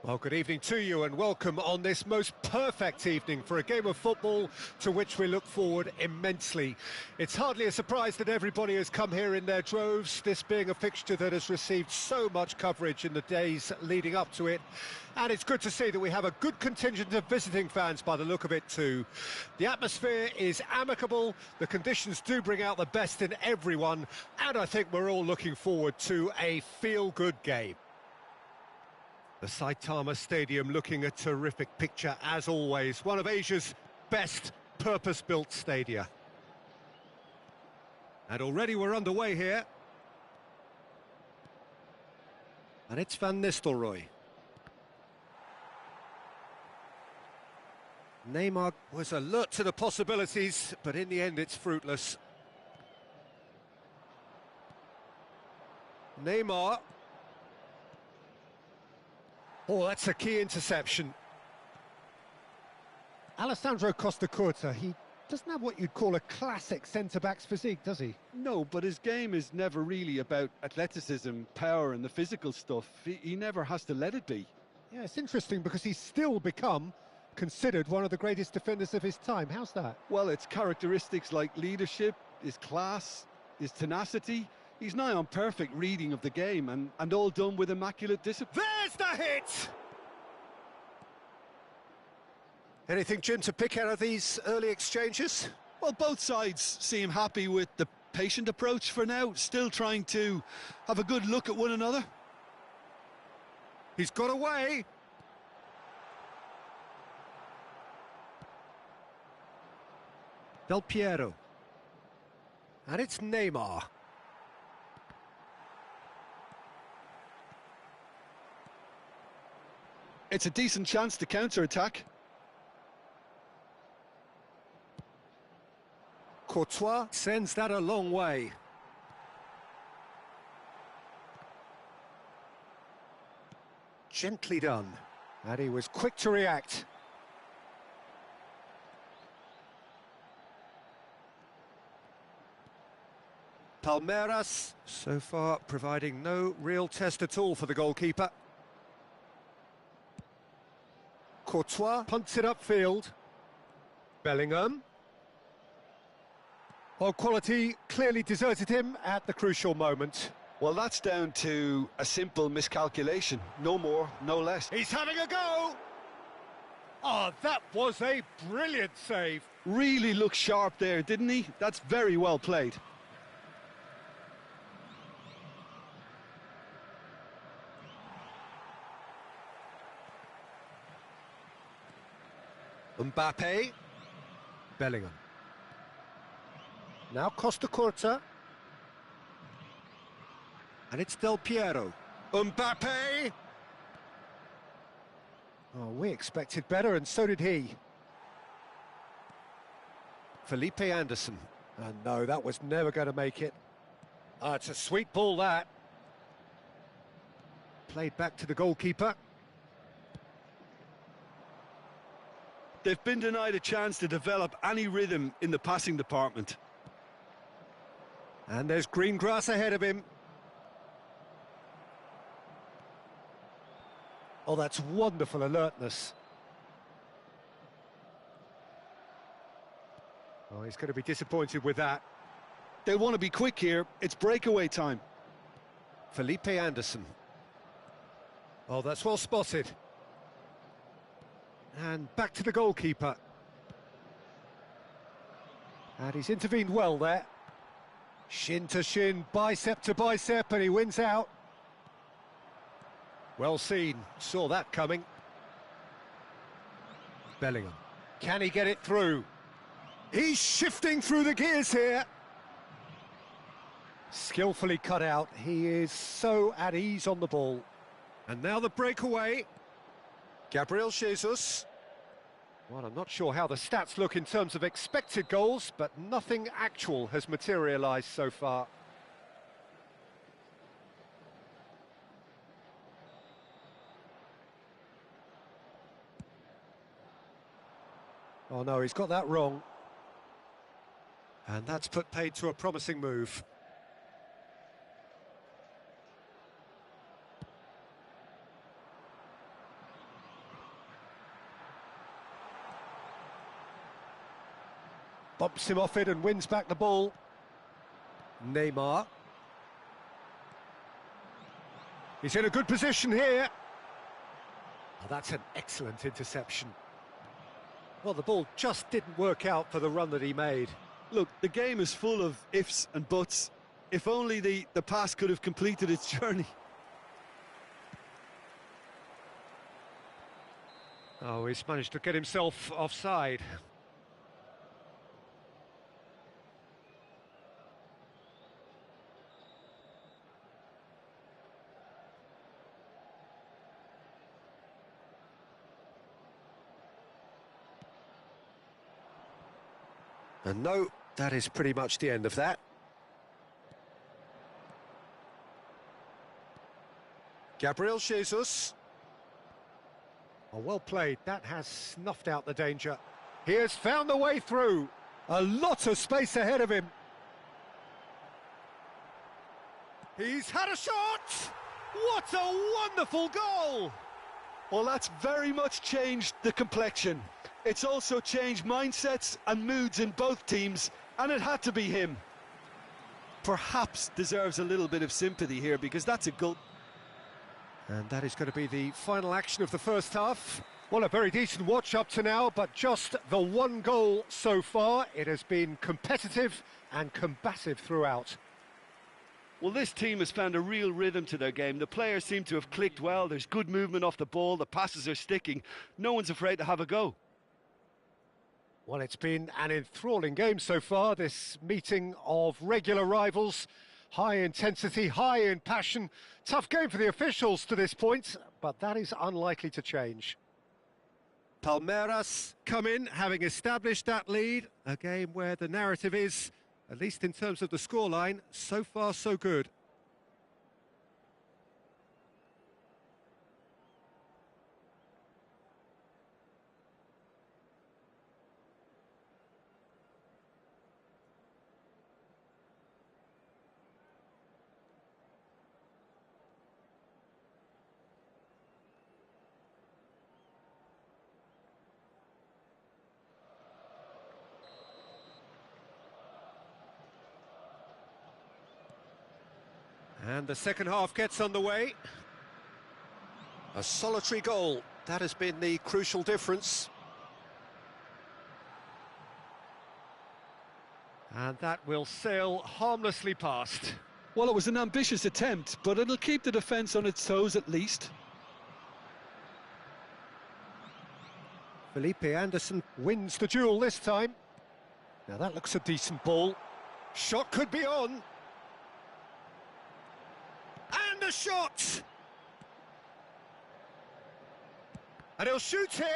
Well, good evening to you and welcome on this most perfect evening for a game of football to which we look forward immensely. It's hardly a surprise that everybody has come here in their droves, this being a fixture that has received so much coverage in the days leading up to it. And it's good to see that we have a good contingent of visiting fans by the look of it too. The atmosphere is amicable, the conditions do bring out the best in everyone, and I think we're all looking forward to a feel-good game. The Saitama Stadium looking a terrific picture as always, one of Asia's best purpose-built stadia. And already we're underway here. And it's Van Nistelrooy. Neymar was alert to the possibilities, but in the end it's fruitless. Neymar. Oh, that's a key interception.
Alessandro Costa Curta, he doesn't have what you'd call a classic centre-back's physique, does he?
No, but his game is never really about athleticism, power and the physical stuff. He never has to let it be.
Yeah, it's interesting because he's still become considered one of the greatest defenders of his time. How's that?
Well, it's characteristics like leadership, his class, his tenacity. He's nigh on perfect reading of the game and all done with immaculate discipline.
There's the hit! Anything, Jim, to pick out of these early exchanges?
Well, both sides seem happy with the patient approach for now, still trying to have a good look at one another.
He's got away. Del Piero. And it's Neymar.
It's a decent chance to counter-attack.
Courtois sends that a long way. Gently done. And he was quick to react. Palmeiras, so far providing no real test at all for the goalkeeper. Courtois punts it upfield. Bellingham. Well, quality clearly deserted him at the crucial moment.
Well, that's down to a simple miscalculation. No more, no less.
He's having a go! Oh, that was a brilliant save.
Really looked sharp there, didn't he? That's very well played.
Mbappe. Bellingham. Now Costa Curta. And it's Del Piero. Mbappe! Oh, we expected better, and so did he. Felipe Anderson. And no, that was never going to make it. Ah, it's a sweet ball, that. Played back to the goalkeeper.
They've been denied a chance to develop any rhythm in the passing department.
And there's green grass ahead of him. Oh, that's wonderful alertness. Oh, he's going to be disappointed with that.
They want to be quick here. It's breakaway time.
Felipe Anderson. Oh, that's well spotted. And back to the goalkeeper. And he's intervened well there. Shin to shin, bicep to bicep, and he wins out. Well seen, saw that coming. Bellingham. Can he get it through? He's shifting through the gears here. Skillfully cut out. He is so at ease on the ball. And now the breakaway. Gabriel Jesus. Well, I'm not sure how the stats look in terms of expected goals, but nothing actual has materialised so far. Oh no, he's got that wrong. And that's put paid to a promising move. Bumps him off it and wins back the ball. Neymar. He's in a good position here. Oh, that's an excellent interception. Well, the ball just didn't work out for the run that he made.
Look, the game is full of ifs and buts. If only the pass could have completed its journey.
Oh, he's managed to get himself offside. And no, that is pretty much the end of that. Gabriel Jesus.
Oh, well played. That has snuffed out the danger. He has found the way through. A lot of space ahead of him. He's had a shot! What a wonderful goal!
Well, that's very much changed the complexion. It's also changed mindsets and moods in both teams, and it had to be him. Perhaps deserves a little bit of sympathy here, because that's a goal.
And that is going to be the final action of the first half.
Well, a very decent watch up to now, but just the one goal so far. It has been competitive and combative throughout.
Well, this team has found a real rhythm to their game. The players seem to have clicked well. There's good movement off the ball. The passes are sticking. No one's afraid to have a go.
Well, it's been an enthralling game so far, this meeting of regular rivals. High intensity, high in passion. Tough game for the officials to this point, but that is unlikely to change.
Palmeiras come in, having established that lead. A game where the narrative is, at least in terms of the scoreline, so far so good. And the second half gets underway. A solitary goal, that has been the crucial difference.
And that will sail harmlessly past.
Well, it was an ambitious attempt, but it'll keep the defence on its toes at least.
Felipe Anderson wins the duel this time. Now that looks a decent ball. Shot could be on.
And a shot! And he'll shoot here.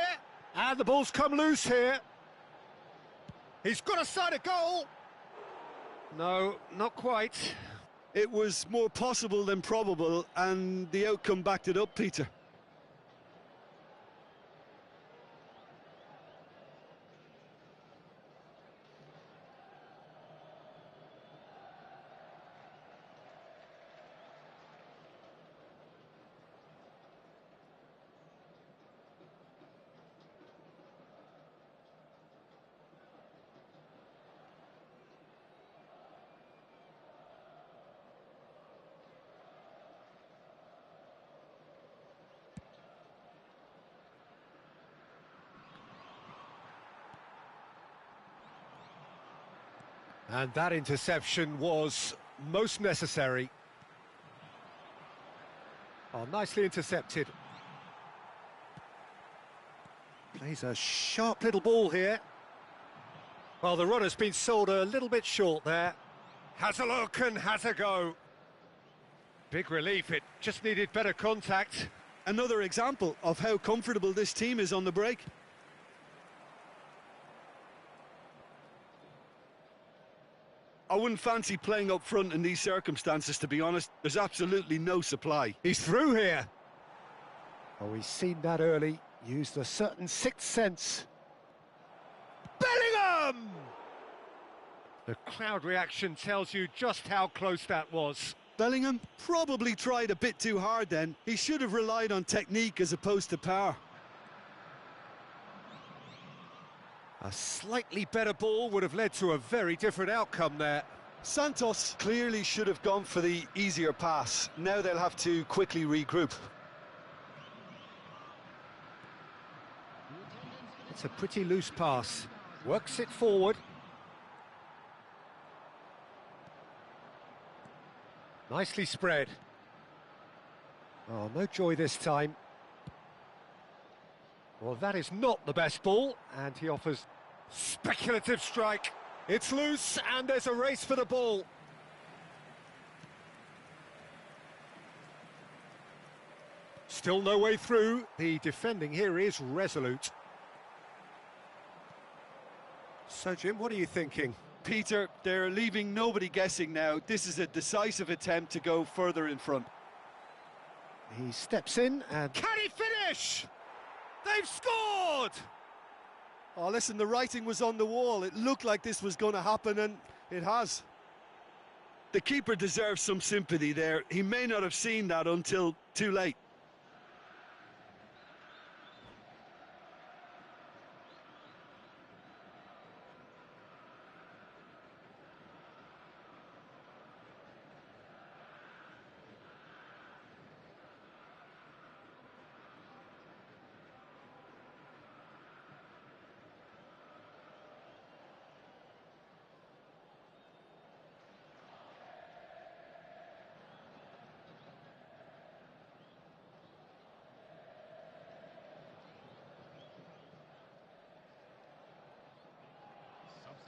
And the ball's come loose here.
He's got a side of goal.
No, not quite.
It was more possible than probable, and the outcome backed it up, Peter.
And that interception was most necessary. Oh, nicely intercepted.
Plays a sharp little ball here.
Well, the runner's been sold a little bit short there. Has a look and has a go. Big relief, it just needed better contact.
Another example of how comfortable this team is on the break. I wouldn't fancy playing up front in these circumstances, to be honest. There's absolutely no supply.
He's through here. Oh, he's seen that early. Used a certain sixth sense. Bellingham! The crowd reaction tells you just how close that was.
Bellingham probably tried a bit too hard then. He should have relied on technique as opposed to power.
A slightly better ball would have led to a very different outcome there.
Santos clearly should have gone for the easier pass. Now they'll have to quickly regroup.
It's a pretty loose pass. Works it forward. Nicely spread. Oh, no joy this time. Well, that is not the best ball, and he offers speculative strike. It's loose, and there's a race for the ball. Still no way through. The defending here is resolute.
So, Jim, what are you thinking?
Peter, they're leaving nobody guessing now. This is a decisive attempt to go further in front.
He steps in and... Can he finish? They've scored!
Oh, listen, the writing was on the wall. It looked like this was going to happen, and it has. The keeper deserves some sympathy there. He may not have seen that until too late.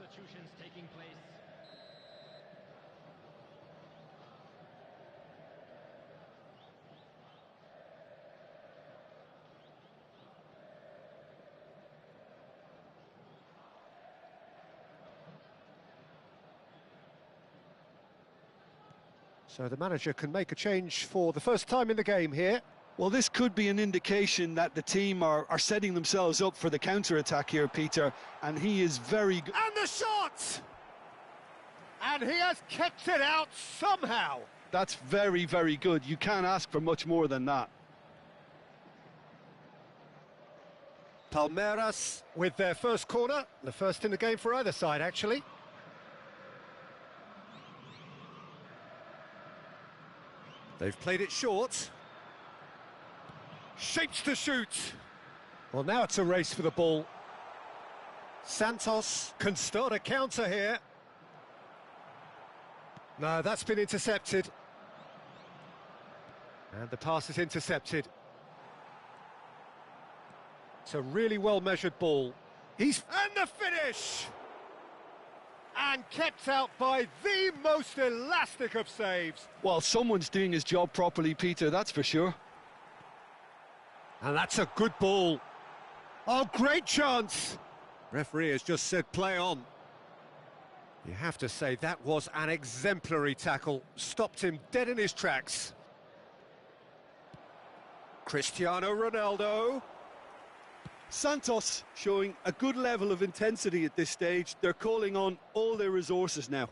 Substitutions taking place.
So the manager can make a change for the first time in the game here.
Well, this could be an indication that the team are setting themselves up for the counter-attack here, Peter, and he is very good.
And the shot! And he has kept it out somehow.
That's very, very good. You can't ask for much more than that.
Palmeiras with their first corner, the first in the game for either side, actually. They've played it short. Shapes to shoot. Well, now it's a race for the ball. Santos can start a counter here. No, that's been intercepted. And the pass is intercepted. It's a really well-measured ball. And the finish! And kept out by the most elastic of saves.
Well, someone's doing his job properly, Peter, that's for sure.
And that's a good ball. Oh, great chance! Referee has just said play on. You have to say that was an exemplary tackle. Stopped him dead in his tracks. Cristiano Ronaldo.
Santos showing a good level of intensity at this stage. They're calling on all their resources now.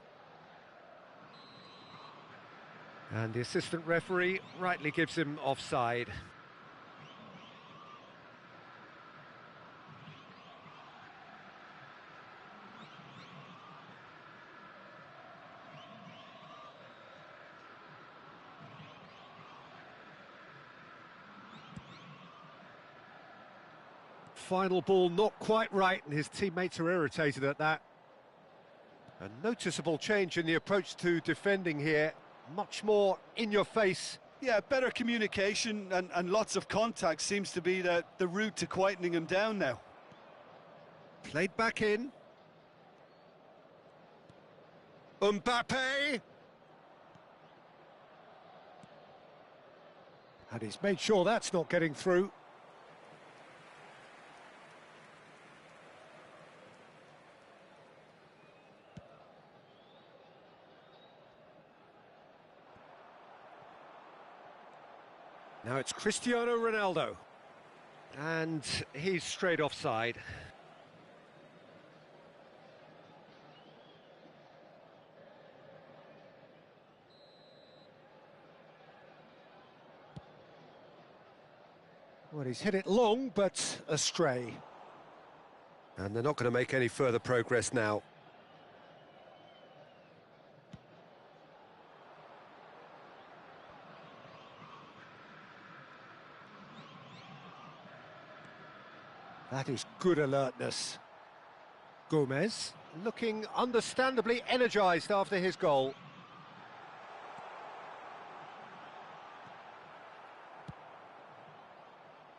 And the assistant referee rightly gives him offside. Final ball not quite right, and his teammates are irritated at that. A noticeable change in the approach to defending here. Much more in your face.
Yeah, better communication and lots of contact seems to be the route to quietening him down now.
Played back in. Mbappe. And he's made sure that's not getting through. Now it's Cristiano Ronaldo. And he's straight offside. Well, he's hit it long, but astray. And they're not going to make any further progress now. That is good alertness. Gomez looking understandably energised after his goal.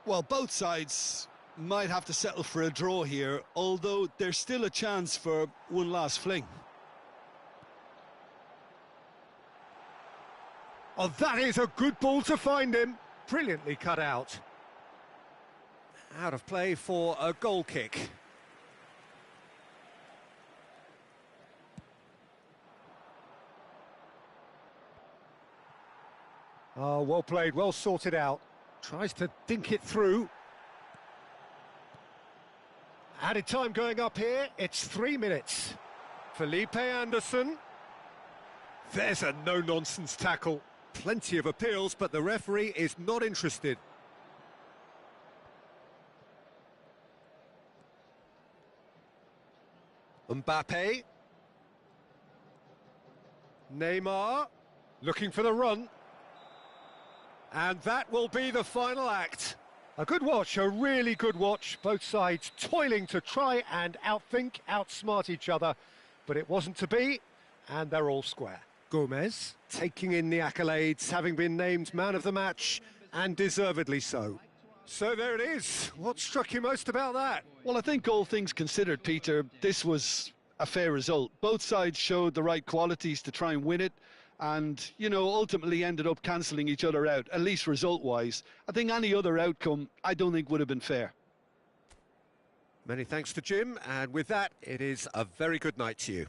Well, both sides might have to settle for a draw here, although there's still a chance for one last fling.
Oh, that is a good ball to find him. Brilliantly cut out. Out of play for a goal kick. Oh, well played, well sorted out. Tries to dink it through. Added time going up here, it's 3 minutes. Felipe Anderson. There's a no-nonsense tackle. Plenty of appeals, but the referee is not interested. Mbappe. Neymar. Looking for the run. And that will be the final act. A good watch, a really good watch. Both sides toiling to try and outthink, outsmart each other. But it wasn't to be, and they're all square. Gomez taking in the accolades, having been named man of the match, and deservedly so. So there it is. What struck you most about that?
Well, I think all things considered, Peter, this was a fair result. Both sides showed the right qualities to try and win it, and, you know, ultimately ended up cancelling each other out, at least result-wise. I think any other outcome, I don't think would have been fair.
Many thanks to Jim, and with that, it is a very good night to you.